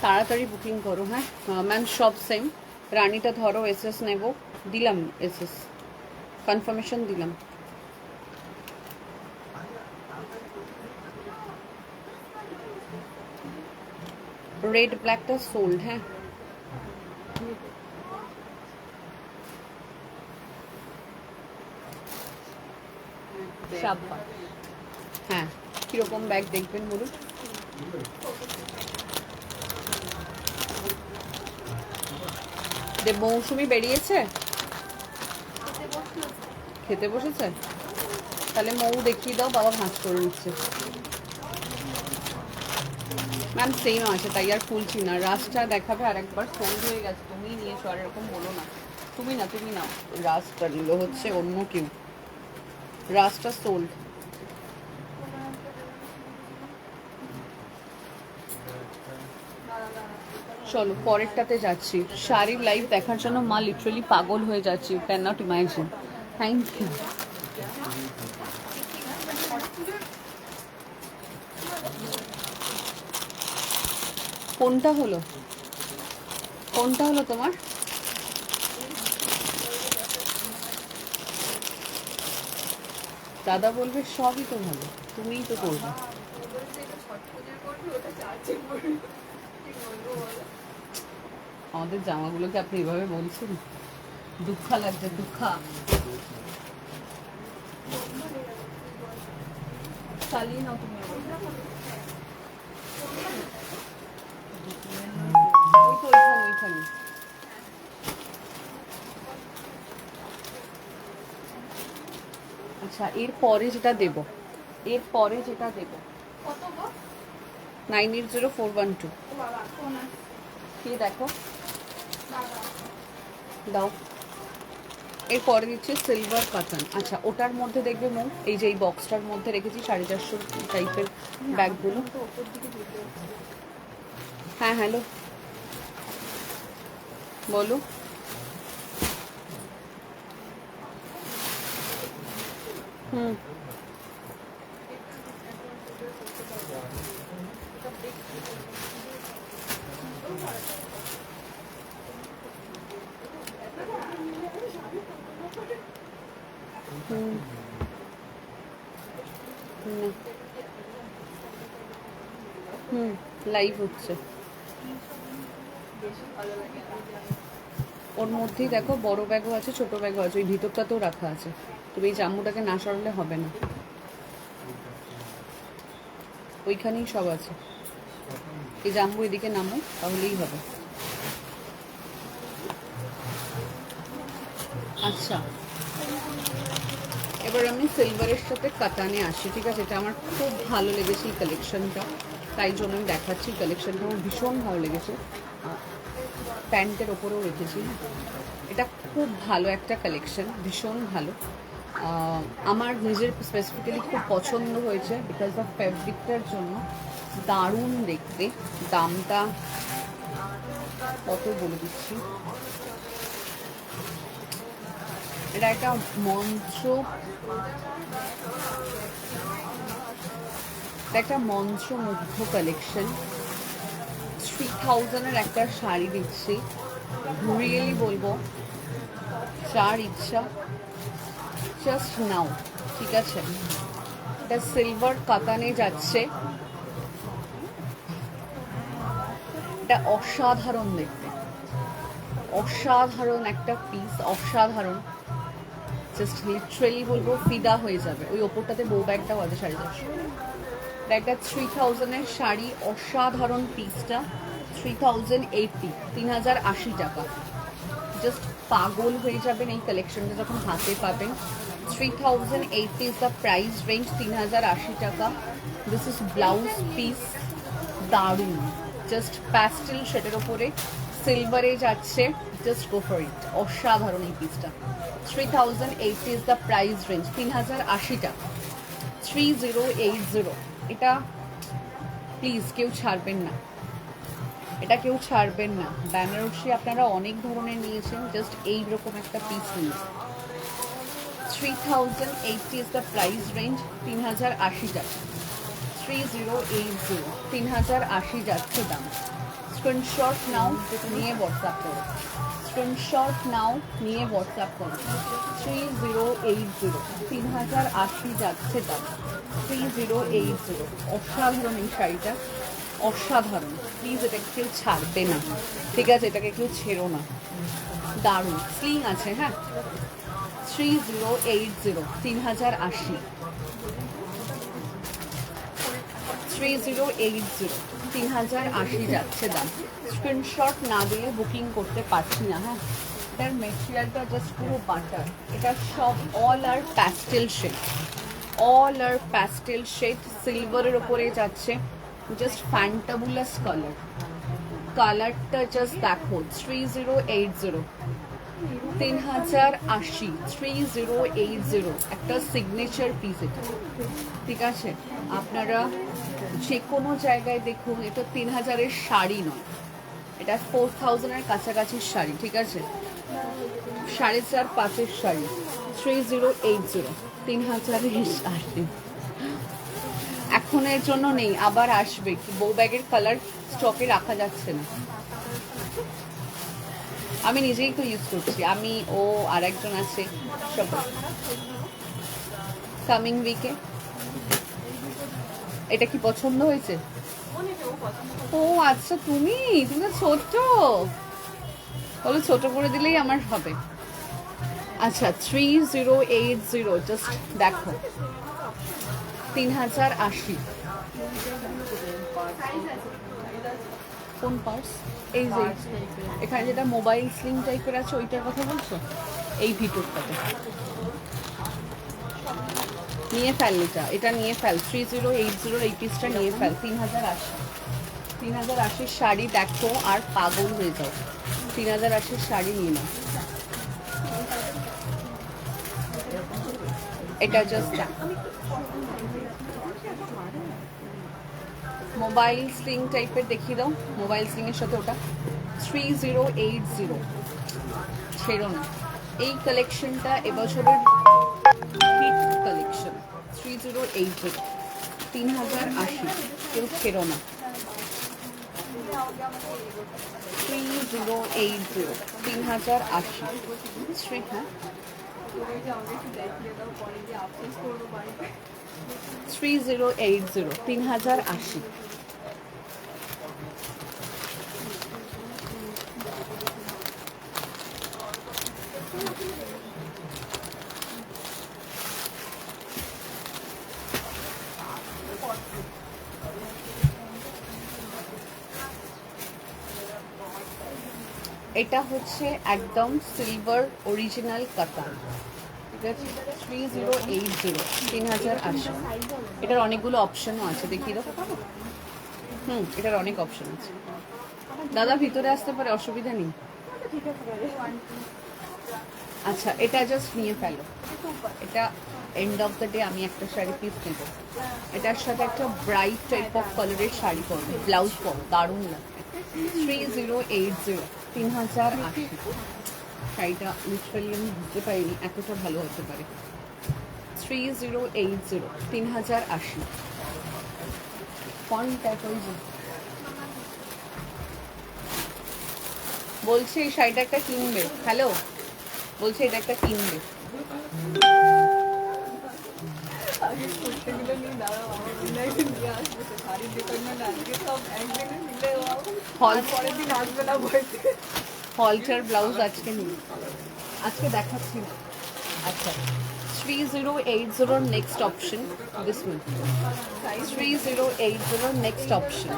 তাড়াতাড়ি বুকিং করো। হ্যাঁ ম্যাম, সব সেম। রানীটা ধরো, এসএস নেব, দিলাম এসএস, কনফার্মেশন দিলাম। রেড ব্ল্যাকটা সোল্ড। হ্যাঁ, সাব্বাস। হ্যাঁ, কিরকম ব্যাগ দেখবেন বলুন? মৌসুমি বেরিয়েছে, খেতে বসেছে। তাহলে মৌ দেখিয়ে দাও, বাবা ভাঁজ করে নিচ্ছে। ম্যাম সেম আছে, তাই আর খুলছি না। রাসটা দেখাবে আর একবার, সোল্ড হয়ে গেছে, তুমিই নিয়েছো, আর এরকম বলো না। তুমি না, তুমি নাও। রাসটা নিল হচ্ছে অন্য কেউ, রাসটা সোল্ড। চলো পরেরটাতে যাচ্ছি। শাড়ির লাইভ দেখার জন্য মা লিটারালি পাগল হয়ে যাচ্ছি, you can not imagine. Thank you. কোনটা হলো, কোনটা হলো তোমার? দাদা বলবে সবই তো ভালো, তুমিই তো করবে। আমাদের জামাগুলোকে আপনি এভাবে বলছেন, দুঃখ লাগছে, দুঃখ। চালিয়ে নাও তুমি। ওই তো ওইখানে, ওইখানে। আচ্ছা, এরপরে যেটা দেব, এরপরে যেটা দেব, কত গো? 980412। ও বাবা, কোন আছে? কি দেখো, বাবা, দাও। এরপরে দিচ্ছি সিলভার কাতান। আচ্ছা, ওটার মধ্যে দেখবে মৌ, এই যে এই বক্সটার মধ্যে রেখেছি 450 টাইপের ব্যাগগুলো। হ্যাঁ হ্যালো, বলো। হুম, হুম, হুম, হুম, লাইভ হচ্ছে। ওর মধ্যেই দেখো বড় ব্যাগও আছে, ছোট ব্যাগও আছে, ওই ভিতরটাতেও রাখা আছে। তবে এই জাম্বুটাকে না সরালে হবে না, ওইখানেই সব আছে। এই জাম্বু এদিকে নামো, তাহলেই হবে। আচ্ছা, এবার আমি সিলভারের সাথে কাতানে আসি, ঠিক আছে? এটা আমার খুব ভালো লেগেছে এই কালেকশনটা, তাই জন্য আমি দেখাচ্ছি। কালেকশনটা আমার ভীষণ ভালো লেগেছে, প্যান্টের ওপরেও রেখেছি। এটা খুব ভালো একটা কালেকশন, ভীষণ ভালো। আমার নিজের স্পেসিফিক্যালি খুব পছন্দ হয়েছে বিকজ অফ ফ্যাব্রিকটার জন্য। দারুণ দেখতে। দামটা কত বলে দিচ্ছি, এটা একটা মঞ্চ, একটা মঞ্চমুগ্ধ কালেকশন। 3000-এর একটা শাড়ি দিচ্ছি, রিয়েলি বলবো, যার ইচ্ছা জাস্ট নাও, ঠিক আছে? এটা সিলভার কাতানে যাচ্ছে, এটা অসাধারণ দেখতে, অসাধারণ একটা পিস, অসাধারণ। জাস্ট লিটারেলি বলবো ফিদা হয়ে যাবে। ওই ওপরটাতে বউ ব্যাগটাও আছে 450। এটা একটা 3000-এর শাড়ি, অসাধারণ পিসটা। 3080, 3080 টাকা। জাস্ট পাগল হয়ে যাবেন এই কালেকশনটা যখন হাতে পাবেন। 3080 ইজ দ্য প্রাইস রেঞ্জ, 3080 টাকা। দিস ইজ ব্লাউজ পিস, দারুণ। জাস্ট প্যাস্টেল শেডের ওপরে সিলভারে যাচ্ছে, জাস্ট গো ফর ইট। অসাধারণ এই পিসটা। 3080 ইজ দ্য প্রাইস রেঞ্জ, 3080 টাকা। 3080, এটা প্লিজ কেউ ছাড়বেন না, এটা কেউ ছাড়বেন না। বেনারসি আপনারা অনেক ধরনের নিয়েছেন, জাস্ট এইরকম একটা পিস নিন। 3080 ইজ দ্য প্রাইস রেঞ্জ, 3080 টাকা। 3080, 3080 যাচ্ছে দাম। স্ক্রিনশট নাও, নিয়ে হোয়াটসঅ্যাপ করো। স্ক্রিনশট নাও, নিয়ে হোয়াটসঅ্যাপ করো। 3080, 3080 যাচ্ছে দাম। 3080, অসাধারণ এই শাড়িটা, অসাধারণ। প্লিজ এটাকে কেউ ছাড়বে না, ঠিক আছে? এটাকে কেউ ছেড়ো না, দারুণ। স্লিং আছে, হ্যাঁ। 3080, 3080। 3080, 3080 যাচ্ছে দাম। স্ক্রিনশট না দিলে বুকিং করতে পারছি না, হ্যাঁ। এটার মেটেরিয়ালটা জাস্ট পুরো বাটার। এটা সব অল আর প্যাস্টেল শেড, অল আর প্যাস্টেল শেড। সিলভারের ওপরে যাচ্ছে, জাস্ট ফ্যান্টাবুলাস কালার। কালারটা জাস্ট দেখো। 3080, 3080, 3080, একটা সিগনেচার পিস এটা, ঠিক আছে? আপনারা যে কোনো জায়গায় দেখুন, এটা 3000-এর শাড়ি নয়, এটা 4000-এর কাছাকাছি শাড়ি, ঠিক আছে? 4.5-5-এর শাড়ি। 3080, 3000-এর শাড়ি এখনের জন্য নেই, আবার আসবে। বউ ব্যাগের কালার স্টকে রাখা যাচ্ছে না। আমি নিজেই তো ইউজ করছি, আমি, ও আর একজন আছে, সবাই। কামিং উইকে। এটা কি পছন্দ হয়েছে? ও আচ্ছা, তুমি তুমি তো ছোট, বলো ছোট করে দিলেই আমার হবে। আচ্ছা, 3080, জাস্ট দেখো, 3080। কোন পার্স? এই যে এখানে যেটা মোবাইল স্লিং টাইপের আছে, ওইটার কথা বলছো? এই ভিতরটাতে নিয়ে ফেল, এটা নিয়ে ফেল। 3080 এই পিসটা নিয়ে ফেল। 3080, 3080 শাড়ি দেখো আর পাগল হয়ে যাও। 3080 শাড়ি নিয়ে নাও। এটা জাস্ট মোবাইল স্লিং টাইপের দেখিয়ে দাও, মোবাইল স্লিং এর সাথে ওটা 3080 ছেড়ো না। এই কালেকশনটা এবছরের হিট কালেকশন 3080 3080, কেউ ছেড়ো না। 3080 3080 হ্যাঁ 3080 3080। এটা হচ্ছে একদম সিলভার অরিজিনাল কাতান, ঠিক আছে 3080 3080। এটার অনেকগুলো অপশনও আছে, দেখিয়ে দাও। এটার অনেক অপশন আছে। দাদা ভিতরে আসতে পারে, অসুবিধা নেই। আচ্ছা এটা জাস্ট নিয়ে ফেলো, এটা এন্ড অফ দ্য ডে আমি একটা শাড়ি পিস নেব, এটার সাথে একটা ব্রাইট টাইপ অফ কালারের শাড়ি পরবে, ব্লাউজ পরো, দারুণ লাগবে। 3080 3080। শাড়িটা লিটারালি আমি বুঝতে পারিনি এতটা ভালো হতে পারে। 3080 3080। ফন্ট ওই যে বলছে এই শাড়িটা একটা কিনবে, হ্যালো বলছে এটা একটা কিনবে। হলটার ব্লাউজ আজকে নেই, আজকে দেখাচ্ছি না। আচ্ছা 3080 next option, this one 3080 next option,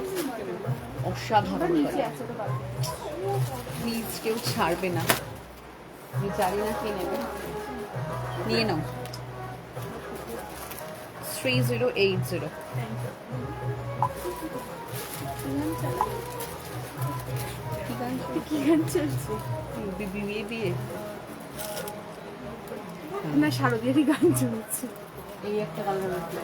অসাধারণ। প্লিজ কেউ ছাড়বে না, আমি জানি না কে নেবে, নিয়ে নাও। 3080 কি গান চলছে? বিয়ে দিয়ে না, শারদীয়ারই গান চলছে। এই একটা কালার আছে।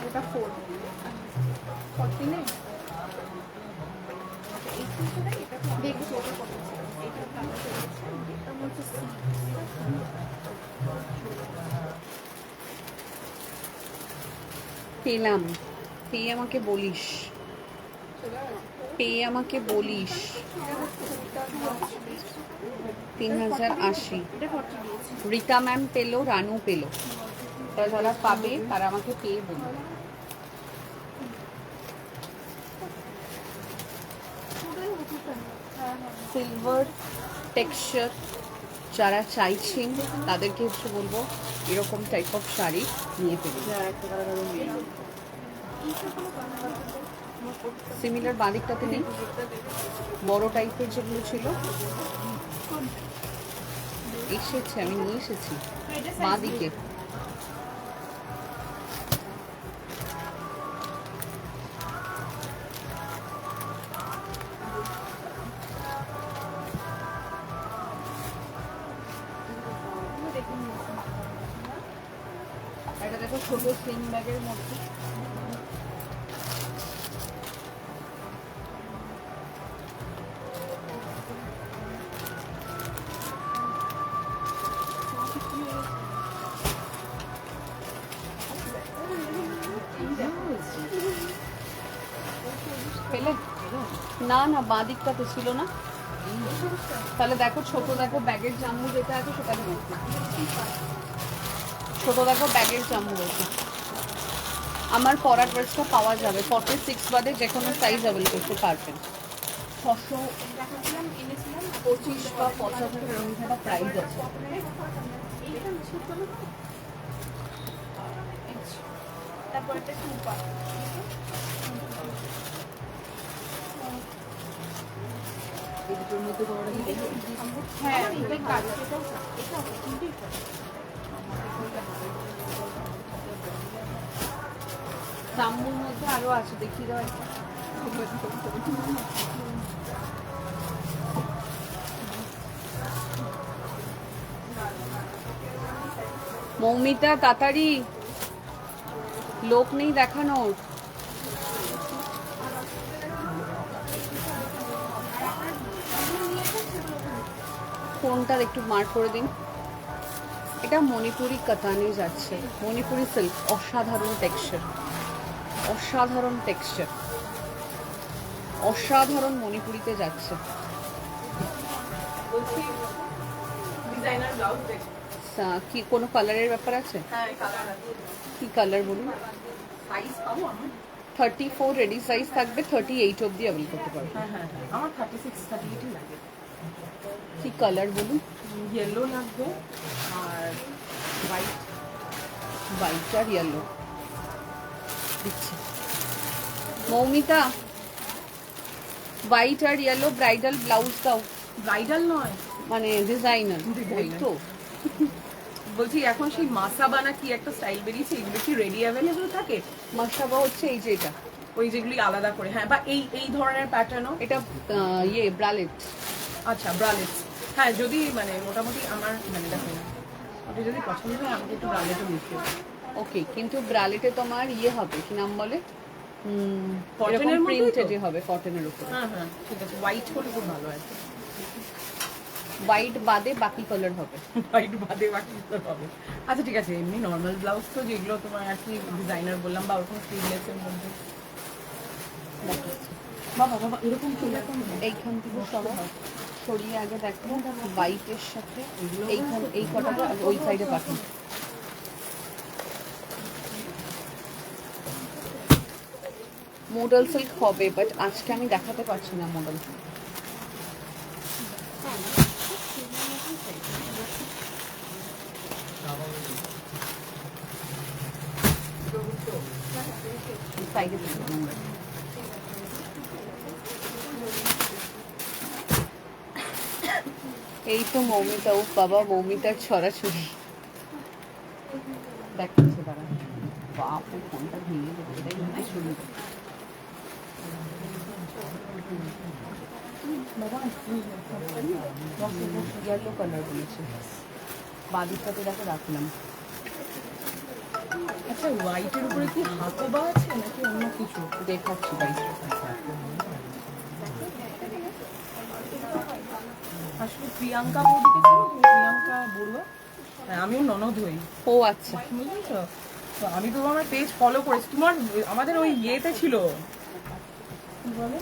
এটা 4 40 নেই, দেখছি ওটা কত ছিল। এটা কালার চলছে, এটা হচ্ছে পেলাম, পেয়ে আমাকে বলিস, পেয়ে আমাকে বলিস। 3080 এটা 40 দিয়েছি। রীতা ম্যাম পেলো, রানু পেলো, তারা যারা পাবে তারা আমাকে পেয়ে বলবে। সিলভার টেক্সচার যারা চাইছেন তাদেরকে হচ্ছে বলবো এরকম টাইপ অফ শাড়ি নিয়ে ফেলি। সিমিলার বাঁদিকটাতে নেই, বড় টাইপের যেগুলো ছিল এসেছে, আমি নিয়ে এসেছি বাঁদিকে। এটা দেখো ছোট স্লিং ব্যাগের মধ্যে, পেলে না না বাঁ দিকটাতে ছিল না, তাহলে দেখো ছোট দেখো ব্যাগের জাম্বু যেটা আছে সেটা নিয়ে, ছোট দেখো ব্যাগের জাম্বু আছে। আমার পরা ড্রেসটা পাওয়া যাবে 46 বাদে যে কোনো সাইজ অ্যাভেলেবল করতে পারবেন। 625 বা 75 এরকম একটা প্রাইস আছে। তারপর একটা টুপা। এই দুটোর মধ্যে কোনোটা কি দেখবে? হ্যাঁ এটাই কালো, এটা তিনটেই কালো। তাম্বুর মধ্যে আরো আছে, দেখিয়ে দাও একটা। মৌমিতা তাড়াতাড়ি, লোক নেই দেখানোর। কোনটা একটু মার্ক করে দিন। এটা মণিপুরি কাতানে যাচ্ছে, মণিপুরি সিল্ক, অসাধারণ টেক্সচার, অসাধারণ টেক্সচার, অসাধারণ মণিপুরিতে যাচ্ছে। বলছি ডিজাইনার ব্লাউজ দেখ। কি কোনো কালারের ব্যাপার আছে? হ্যাঁ কালার আছে। কি কালার বলুন? সাইজ পাবো আমার? 34 রেডি সাইজ থাকবে, 38 অবধি অ্যাভেল করতে পারবে। হ্যাঁ হ্যাঁ হ্যাঁ, আমার 36 38 লাগে। কি কালার বলুন? ইয়েলো লাগবে আর হোয়াইট। হোয়াইট আর ইয়েলো দিচ্ছি। মৌমিতা, হোয়াইট আর ইয়েলো ব্রাইডাল ব্লাউজ দাও, ব্রাইডাল নয়, মানে ডিজাইনার। ওই তো বলছি এখন সেই মাসাবানা কি একটা স্টাইল বেরিয়েছে, এগুলো কি রেডি অ্যাভেলেবল থাকে? মাসাবা হচ্ছে এই যে এটা, ওই যেগুলি আলাদা করে, হ্যাঁ, বা এই এই ধরনের প্যাটার্নও। এটা ইয়ে ব্রালেট। আচ্ছা ব্রালেটস, হ্যাঁ যদি মানে মোটামুটি আমার মানে দেখো না, ওটা যদি পছন্দ হয় আমাকে একটু ব্রালেটও মিশিয়ে দাও। ওকে, কিন্তু ব্রালেটে তোমার ইয়ে হবে, কি নাম বলে, কটনের মধ্যেই তো? প্রিন্টেড হবে কটনের উপরে। হ্যাঁ হ্যাঁ ঠিক আছে, হোয়াইট হলে খুব ভালো হয়। হোয়াইট বাদে বাকি কালার হবে। হোয়াইট বাদে বাকি তো হবে। আচ্ছা ঠিক আছে, এমনি নর্মাল ব্লাউজ তো যেগুলো তোমার আর কি ডিজাইনার বললাম বা ওরকম স্লিভলেসের মধ্যে। বাবা বাবা এরকম চলে আসুন। এইখান থেকে সরিয়ে আগে দেখো হোয়াইটের সাথে এইখান এই কটাটা ওই সাইডে পাঠান। মডেল সিল্ক হবে, বাট আজকে আমি দেখাতে পারছি না মডেল। সাইডে এই তো মৌমিতা, ও বাবা মৌমিতার ছড়াছড়ি দেখাচ্ছে তারা। বাপ, ও ফোনটা ভেঙে দেবে, এটাই মনে ছড়ি। ইয়েলো কালার বলেছে, বাদিকটাতে দেখো রাখলাম। আচ্ছা হোয়াইটের উপরে কি হাকোবা আছে নাকি অন্য কিছু? দেখাচ্ছি ভাই। আসলে প্রিয়াঙ্কা বৌদিকে ছিল, প্রিয়াঙ্কা বড়ুয়া, হ্যাঁ আমিও ননদ হই, ও আচ্ছা, বুঝেছো? তো আমি তো আমার পেজ ফলো করেছি, তোমার আমাদের ওই ইয়েতে ছিল কি বলে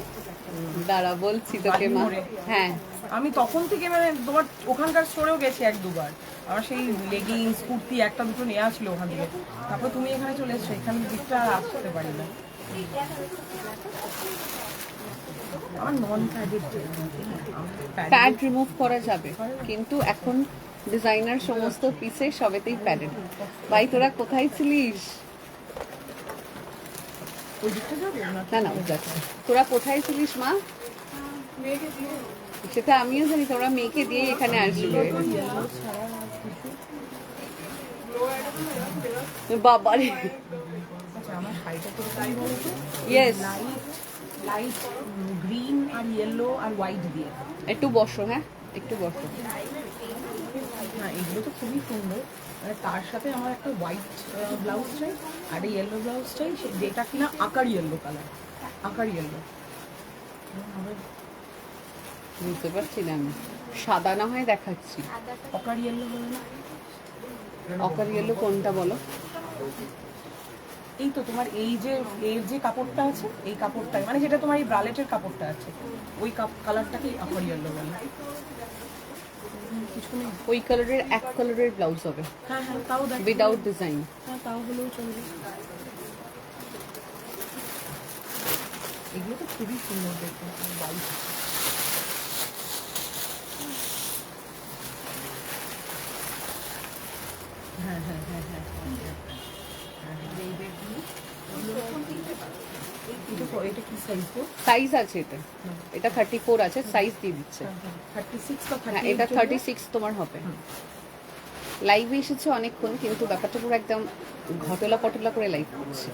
দাঁড়া বলছি তোকে মা। বালিমোড়ে। হ্যাঁ আমি তখন থেকে মানে তোমার ওখানকার স্টোরেও গেছি এক দুবার, আমার সেই লেগিংস কুর্তি একটা দুটো নেওয়া ছিল ওখান থেকে। তারপর তুমি এখানে চলে এসছো, এখানে দিকটা আর আসতে পারি না। আমার নন প্যাডেড, প্যাড রিমুভ করা যাবে, কিন্তু এখন ডিজাইনার সমস্ত পিসে সবেতেই প্যাডেড। ভাই তোরা কোথায় ছিলিস? ওই দিকটা যাবে না? না না, ও যাচ্ছে। তোরা কোথায় ছিলিস মা? সেটা আমিও জানি, তোরা মেয়েকে দিয়ে এখানে আসবে। বাবারে, আচ্ছা আমার শাড়িটা তো বলো তো, ইয়েস, লাইট লাইট গ্রিন আর ইয়েলো আর হোয়াইট দিয়ে। একটু বসো, হ্যাঁ একটু বসো। হ্যাঁ এগুলো তো খুবই সুন্দর, মানে তার সাথে আমার একটা হোয়াইট ব্লাউজ চাই আর একটা ইয়েলো ব্লাউজ চাই, যেটা কিনা আকার ইয়েলো কালার, আকার ইয়েলো। বুঝতে পারছি না আমি, সাদা না হয় দেখাচ্ছি। আকার ইয়েলো বলে না? অকার ইয়েলো কোনটা বলো? এই তো তোমার এই যে এর যে কাপড়টা আছে, এই কাপড়টাই মানে যেটা তোমার এই ব্রালেটের কাপড়টা আছে, ওই কালারটাকেই আকার ইয়েলো বলে। কিছু নেই? ওই কালারের এক কালারের ব্লাউজ হবে, হ্যাঁ হ্যাঁ তাও দেখ, উইদাউট ডিজাইন। হ্যাঁ তাও হলেও চলবে। এগুলো তো খুবই সুন্দর দেখতে, হোয়াইট। হ্যাঁ হ্যাঁ হ্যাঁ হ্যাঁ হ্যাঁ হ্যাঁ হ্যাঁ, এই দেখুন। এটা কি সাইজ গো? সাইজ আছে এটা 34 আছে, সাইজ দিয়ে দিচ্ছে। 36 বা হ্যাঁ 38 এটা 36 তোমার হবে। লাইভে এসেছে অনেকক্ষণ, কিন্তু ব্যাপারটা পুরো একদম ঘটলা পটলা করে লাইভ করছে।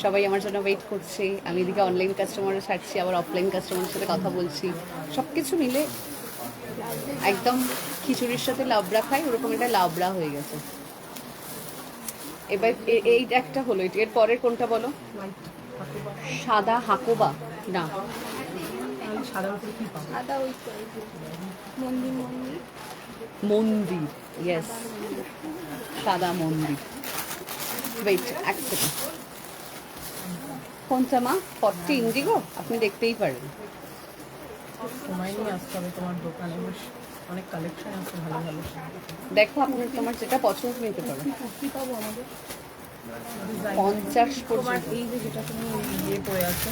সবাই আমার জন্য ওয়েট করছে, আমি এদিকে অনলাইন কাস্টমারও ছাড়ছি, আবার অফলাইন কাস্টমারের সাথে কথা বলছি, সব কিছু মিলে একদম খিচুড়ির সাথে লাবড়া খাই ওরকম এটা লাবড়া হয়ে গেছে। এবার এই একটা হলো, এর পরের কোনটা বলো? সাদা হাকোবা না, সাদার উপরে কি পাবো? আদা ওই মন্দির মন্দির মন্দির, ইয়েস সাদা মন্দির। ওয়েট এক সেকেন্ড, কোনটা মা? 40 ইন্ডিগো, আপনি দেখতেই পারেন। সময় নিয়ে আসতে হবে তোমার দোকানে, বেশ অনেক কালেকশন আছে ভালো ভালো। দেখো আপনার তোমার যেটা পছন্দ নিতে পারো। কি পাবো আমাদের? 50 তোমার পর্যন্ত এই যে যেটা তুমি ইয়ে পরে আছে,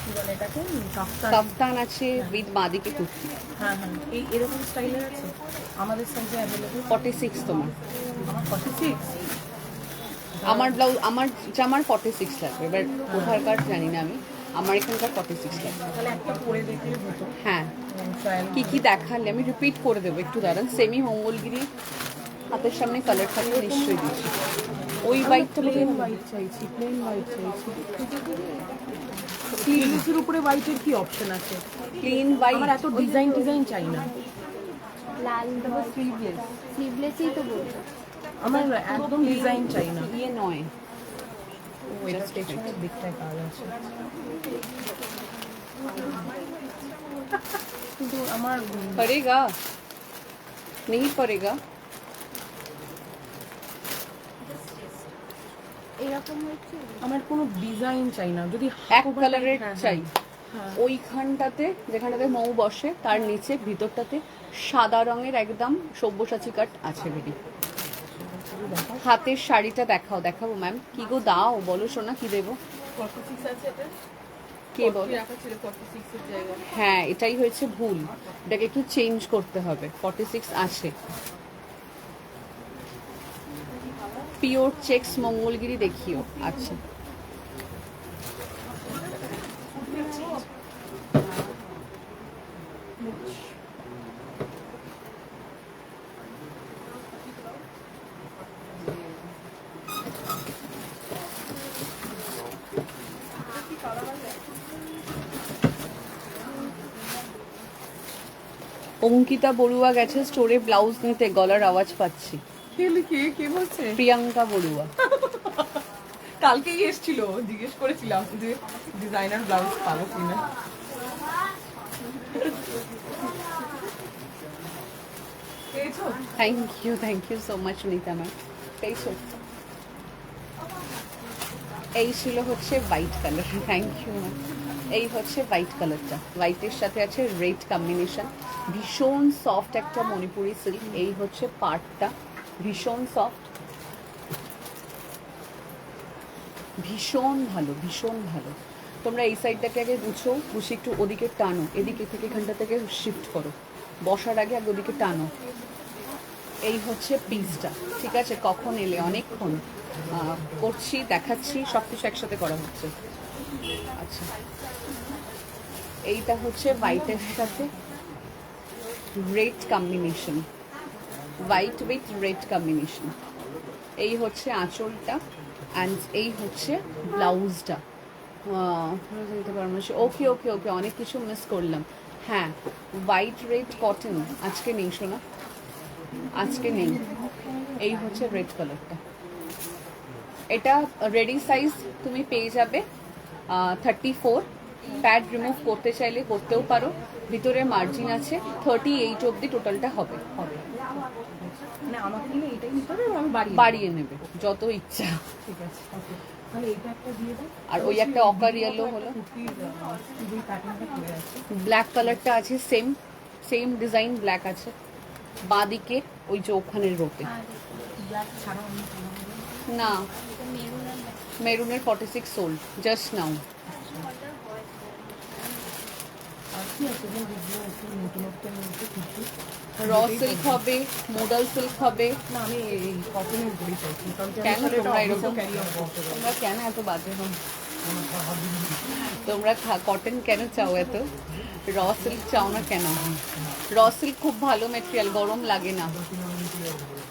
কি বলে এটাকে, কাফতান। কাফতান আছে উইথ বাঁদিকে কুর্তি। হ্যাঁ হ্যাঁ, এই এরকম স্টাইলের আছে আমাদের সাইজে অ্যাভেলেবল। 46 তোমার। আমার 46। আমার ব্লাউজ, আমার জামার 46 লাগবে, এবার কোথাকার জানি না আমি, আমার এখানকার 46 লাগবে। তাহলে একটা পরে দেখলে হতো। হ্যাঁ, ট্রায়াল কি কি দেখালে আমি রিপিট করে দেবো, একটু দাঁড়ান। সেমি মঙ্গলগিরি হাতের সামনে কালার থাকলে নিশ্চয়ই দিচ্ছি। ওই হোয়াইটটা প্লেন হোয়াইট চাইছি, প্লেন হোয়াইট চাইছি। স্লিভলেসের উপরে হোয়াইটের কি অপশন আছে? ক্লিন আমার হোয়াইট, এত ডিজাইন ডিজাইন চাই না, লাল স্লিভলেস, স্লিভলেসই তো বলছো। আমার একদম ডিজাইন চাই না। ইয়ে নয়। ও এটা স্টেশনের দিকটায় কাজ আছে, কিন্তু আমার पड़ेगा नहीं पड़ेगा। এরকম হচ্ছে আমার কোনো ডিজাইন চাই না, যদি এক কালারের হ্যাঁ, চাই। হ্যাঁ। ওইখানটাতে যেখানটাতে মৌ বসে তার নিচে ভিতরটাতে সাদা রঙের একদম সব্যসাচী কাট আছে রেডি। হাতের শাড়িটা দেখাও, দেখাবো ম্যাম। কি গো দাও, বলো শোনা কি দেবো? 46 আছে এটা, কে বল? রাখা ছিল 46 এর জায়গায়। হ্যাঁ এটাই হয়েছে ভুল, এটাকে একটু চেঞ্জ করতে হবে। 46 আছে। পিওর চেক্স মঙ্গলগিরি দেখিও। আচ্ছা অঙ্কিতা বড়ুয়া গেছে স্টোরে ব্লাউজ নিতে, গলার আওয়াজ পাচ্ছি। কে বলছে? প্রিয়াঙ্কা বড়ুয়া। কালকেই এসেছিল, জিজ্ঞেস করেছিলাম যে ডিজাইনার ব্লাউজ পাবো কিনা। পেয়েছো? Thank you so much Sunita ma'am. পেয়েছো? এই ছিল হচ্ছে white colour. Thank you ma'am. এই হচ্ছে হোয়াইট কালারটা, হোয়াইটের সাথে আছে রেড কম্বিনেশন, ভীষণ সফট একটা মণিপুরি সিল্ক। এই হচ্ছে পার্টটা, ভীষণ সফট, ভীষণ ভালো, ভীষণ ভালো। তোমরা এই সাইডটাকে আগে গুছো, গুছিয়ে একটু ওদিকে টানো, এদিকে থেকে এখানটা থেকে শিফট করো, বসার আগে আগে ওদিকে টানো। এই হচ্ছে পিসটা, ঠিক আছে? কখন এলে? অনেকক্ষণ করছি, দেখাচ্ছি, সব কিছু একসাথে করা হচ্ছে। আচ্ছা, এইটা হচ্ছে হোয়াইটের সাথে red combination, white with red combination. এই হচ্ছে আঁচলটা অ্যান্ড এই হচ্ছে ব্লাউজটা। ওকে ওকে ওকে, অনেক কিছু মিস করলাম। হ্যাঁ, হোয়াইট রেড কটন আজকে নেই শোনা, আজকে নেই। এই হচ্ছে রেড কালারটা। এটা রেডি সাইজ তুমি পেয়ে যাবে 34। প্যাড রিমুভ করতে চাইলে করতেও পারো, ভিতরে মার্জিন আছে। 38 অবধি টোটালটা হবে। মানে আমাকে নিলে এটাই নিতে হবে, আমি বাড়িয়ে নেবে যত ইচ্ছা। ঠিক আছে, ওকে। তাহলে এইটা একটা দিয়ে দাও। আর ওই একটা অকার ইয়েলো হলো, কুর্তির দুই প্যাটার্নটা পরে আছে। ব্ল্যাক কালারটা আছে, সেম সেম ডিজাইন ব্ল্যাক আছে বাঁদিকে, ওই যে ওখানের রোতে। আর ব্ল্যাক ছাড়া অন্য কালার না, এটা মেরুন আর মেরুনের 46 সোল্ড জাস্ট নাও। আর কি কি আছে যেমন যেগুলো একটু নতুনত্বের মধ্যে কিছু র সিল্ক হবে, মোডাল সিল্ক হবে। না আমি এই কটনের উপরেই চাইছি কারণ কি কেন আমি তাহলে তোমরা এটা এরকম ক্যারি অন করতে পারবো। তোমরা কেন এত বাজে হো? তোমরা কটন কেন চাও এত? র সিল্ক চাও না কেন? র সিল্ক খুব ভালো মেটেরিয়াল, গরম লাগে না।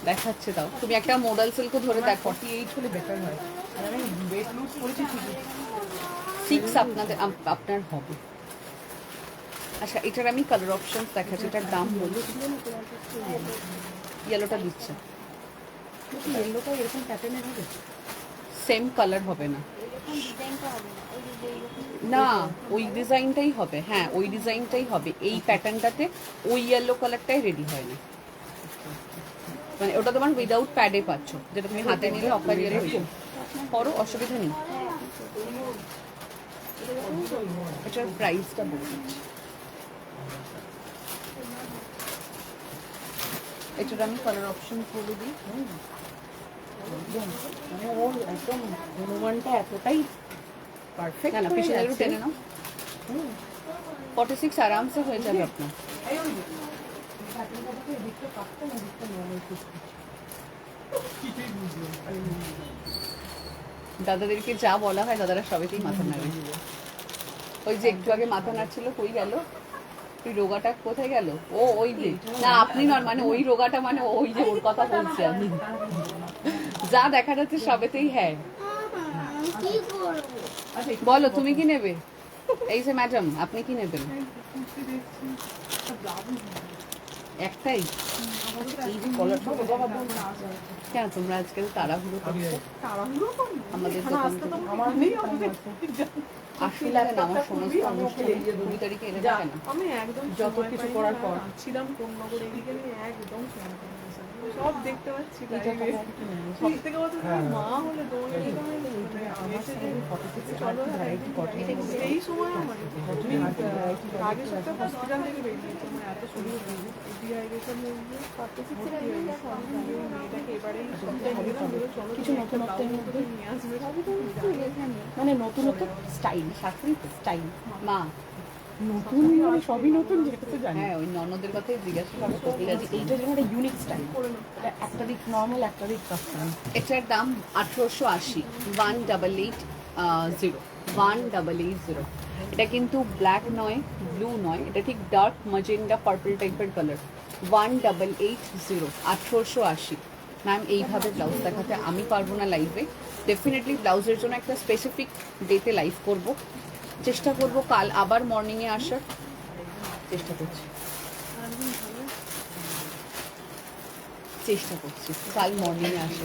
দেখাচ্ছে তাও, তুমি একটা মোডাল সিল্কও ধরে দেখো। 48 হলে বেটার হয়। আর আমি ওয়েট লুজ করেছি ঠিকই। 6 আপনার হবে। আচ্ছা, এটার আমি কালার অপশন দেখাচ্ছি, এটার দাম বলছি। ইয়েলোটা দিচ্ছে, ইয়েলোটা এরকম প্যাটার্নের হবে? সেম কালার হবে না। ডিজাইনটা হবে না, ওই যে এইরকম না, ওই ডিজাইনটাই হবে। হ্যাঁ, ওই ডিজাইনটাই হবে। এই প্যাটার্নটাতে ওই ইয়েলো কালারটাই রেডি হয় না। মানে ওটা তোমার উইদাউট প্যাডে পাচ্ছ, যেটা তুমি হাতে নিলে অফার ইয়েলো হয়ে যাবে। করো, অসুবিধা নেই। এটার প্রাইসটা বলে দিচ্ছি। এটার আমি কালার অপশন বলে দিই। মানে ওর একদম অনুমানটা এতটাই পারফেক্ট না না, পিছনে একটু টেনে নাও। 46 আরামসে হয়ে যাবে আপনার। দাদাদেরকে যা বলা হয় দাদারা সবেতেই মাথা নাড়ে। ওই যে একটু আগে মাথা নাড়ছিল, কই গেল? তুই রোগাটা কোথায় গেল? ও ওই যে, না আপনি নন, মানে ওই রোগাটা, মানে ওই যে ওর কথা বলছি আমি। যা দেখা যাচ্ছে সবেতেই হ্যাঁ। কি করবো? বলো তুমি কি নেবে? এই যে ম্যাডাম, আপনি কি নেবেন? একটাই? এই যে কলারটা, কেন তোমরা আজকাল তাড়াহুড়ো করছো? আমাদের দোকান আমার নেই আমাদের আসলে না, আমার সমস্ত অনুষ্ঠানে 20 তারিখে এলে না কেন? আমি একদম যত সময় কিছু পাইনি, করার আর পর। ছিলাম কোন্নগর এদিকে আমি একদম সময় পাইনি। সব দেখতে পাচ্ছি এটা live এ। তো একটু নেই। সব থেকে বলতে মা হলে তোমাকে আমার এসে সাথে 46 চলো ভ্যারাইটি কটন এই সময় মানে আমি আগের সপ্তাহে হসপিটাল থেকে বেরিয়েছি, আমার এত শরীর ডিহাইড্রেশন হয়ে গিয়ে ভর্তি হয়ে গেছে। আমি ওই মেয়েটাকে এবারেই সপ্তাহে বললাম, বলো চলো কিছু তুমি একটা নতুনত্বের blouse মধ্যে। নিয়ে আসবে। মানে নতুনত্ব স্টাইল, শাস্ত্রী স্টাইল মা, নতুন মানে সবই নতুন, যেটা তো জানি। হ্যাঁ ওই ননদের কথাই জিজ্ঞাসা করো, কোকিলা জি। এইটা যেমন একটা ইউনিক স্টাইল, এটা একটা দিক নর্মাল, একটা দিক কাস্টম। এটার দাম 1880, 1880, 1880। এটা কিন্তু ব্ল্যাক নয়, ব্লু নয়, এটা ঠিক ডার্ক ম্যাজেন্ডা পার্পল টাইপের কালার। 1880, 1880। ম্যাম এইভাবে ব্লাউজ দেখাতে আমি পারবো না লাইভে। ডেফিনেটলি ব্লাউজের জন্য একটা স্পেসিফিক ডেতে লাইভ করব। চেষ্টা করব কাল আবার মর্নিংয়ে আসার চেষ্টা করছি। কাল মর্নিংয়ে আসে।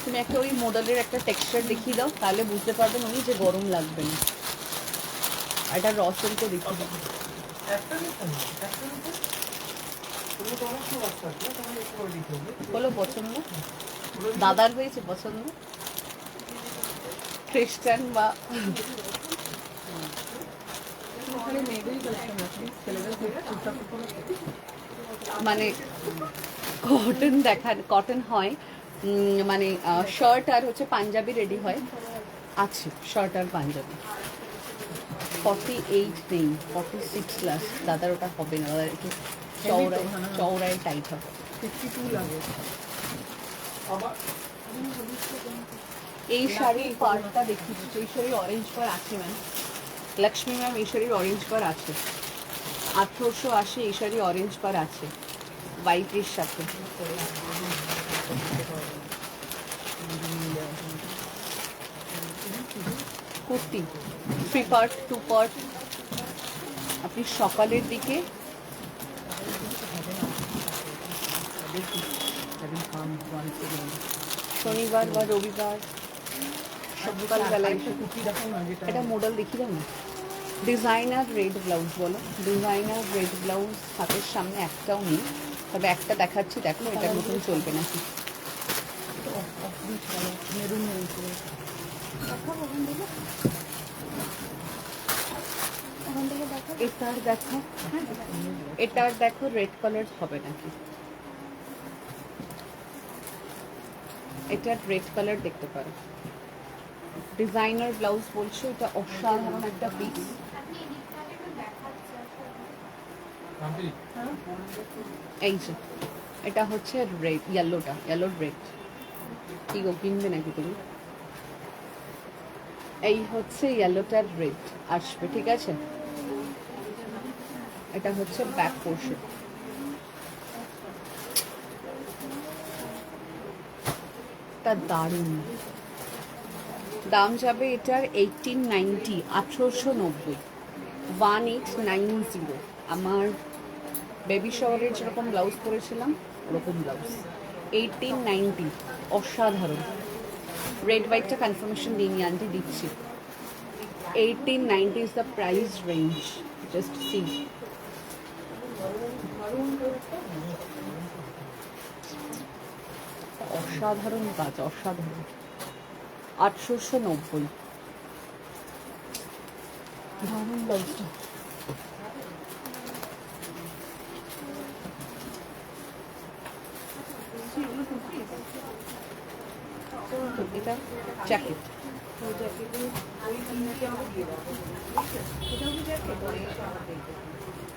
তুমি একটা ওই মডেলের একটা টেক্সচার দেখিয়ে দাও, তাহলে বুঝতে পারবেন উনি যে গরম লাগবে না। আর এটা র সিল্কও দেখিয়ে দাও। বলো পছন্দ? দাদার হয়েছে পছন্দ? খ্রিস্টান বা ওখানে মেয়েদেরই কালেকশন আছে, ছেলেদের টুকটাক মানে কটন কটন হয়, মানে শার্ট আর হচ্ছে পাঞ্জাবি রেডি হয়। আছে শার্ট আর পাঞ্জাবি। 48 নেই, 46 লাস্ট। দাদার ওটা হবে না, দাদার একটু চওড়ায় টাইট হবে। 52 লাগে। এই শাড়ির পার্টটা দেখিয়ে দিচ্ছি। এই শাড়ির অরেঞ্জ পার আছে ম্যাম, লক্ষ্মী ম্যাম, এই শাড়ির অরেঞ্জ পার আছে। 1880 এই শাড়ি অরেঞ্জ পার আছে হোয়াইটের সাথে। Kurti 3 part 2 part. আপনি সকালের দিকে শনিবার বা রবিবার সকালবেলায় কুর্তি দেখাও না, যেটা এটা মডেল দেখিয়ে দাও না। ডিজাইনার রেড ব্লাউজ বলো, ডিজাইনার রেড ব্লাউজ হাতের সামনে একটাও নেই, তবে একটা দেখাচ্ছি, দেখো এটার মতন চলবে নাকি। মেরুন ওখান থেকে দেখো। এটার দেখো, এটার দেখো রেড কালার হবে নাকি। এটার রেড কালার দেখতে পারো। ডিজাইনার ব্লাউজ বলছো, এটা অসাধারণ একটা পিস। এই যে এটা হচ্ছে রেড, ইয়েলোটা, ইয়েলো রেড। কি গো, কিনবে নাকি তুমি? এই হচ্ছে ইয়েলোটার রেড আসবে, ঠিক আছে? এটা হচ্ছে ব্যাক পোর্শন। তা দারুণ। দাম যাবে এটার 1890, 1890, 1890। আমার বেবি শাওয়ারের যেরকম ব্লাউজ পরেছিলাম ওরকম ব্লাউজ, 1890। অসাধারণ। রেড হোয়াইটটা কনফার্মেশন দিয়ে নিয়ে আনতে দিচ্ছি। 1890 is the price range. Just see. অসাধারণ কাজ, অসাধারণ। 1890। দারুণ ব্লাউজটা। এটা জ্যাকেট।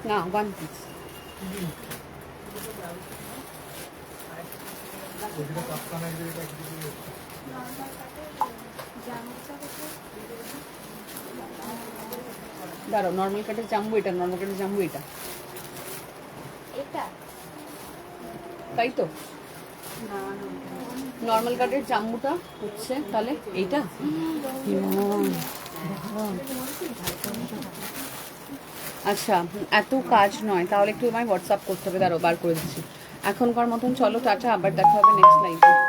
না, ওয়ান পিস। দাঁড়াও, নর্মাল কাটের জাম্বু এটা, নর্মাল কাটের জাম্বু এটা, তাই তো? নর্মাল কাটের জাম্বুটা হচ্ছে তাহলে এইটা। আচ্ছা, এত কাজ নয়, তাহলে একটু আমায় হোয়াটসঅ্যাপ করতে হবে। দাঁড়াও, বার করে দিচ্ছি। এখনকার মতন চলো, টাটা, আবার দেখা হবে নেক্সট লাইভে।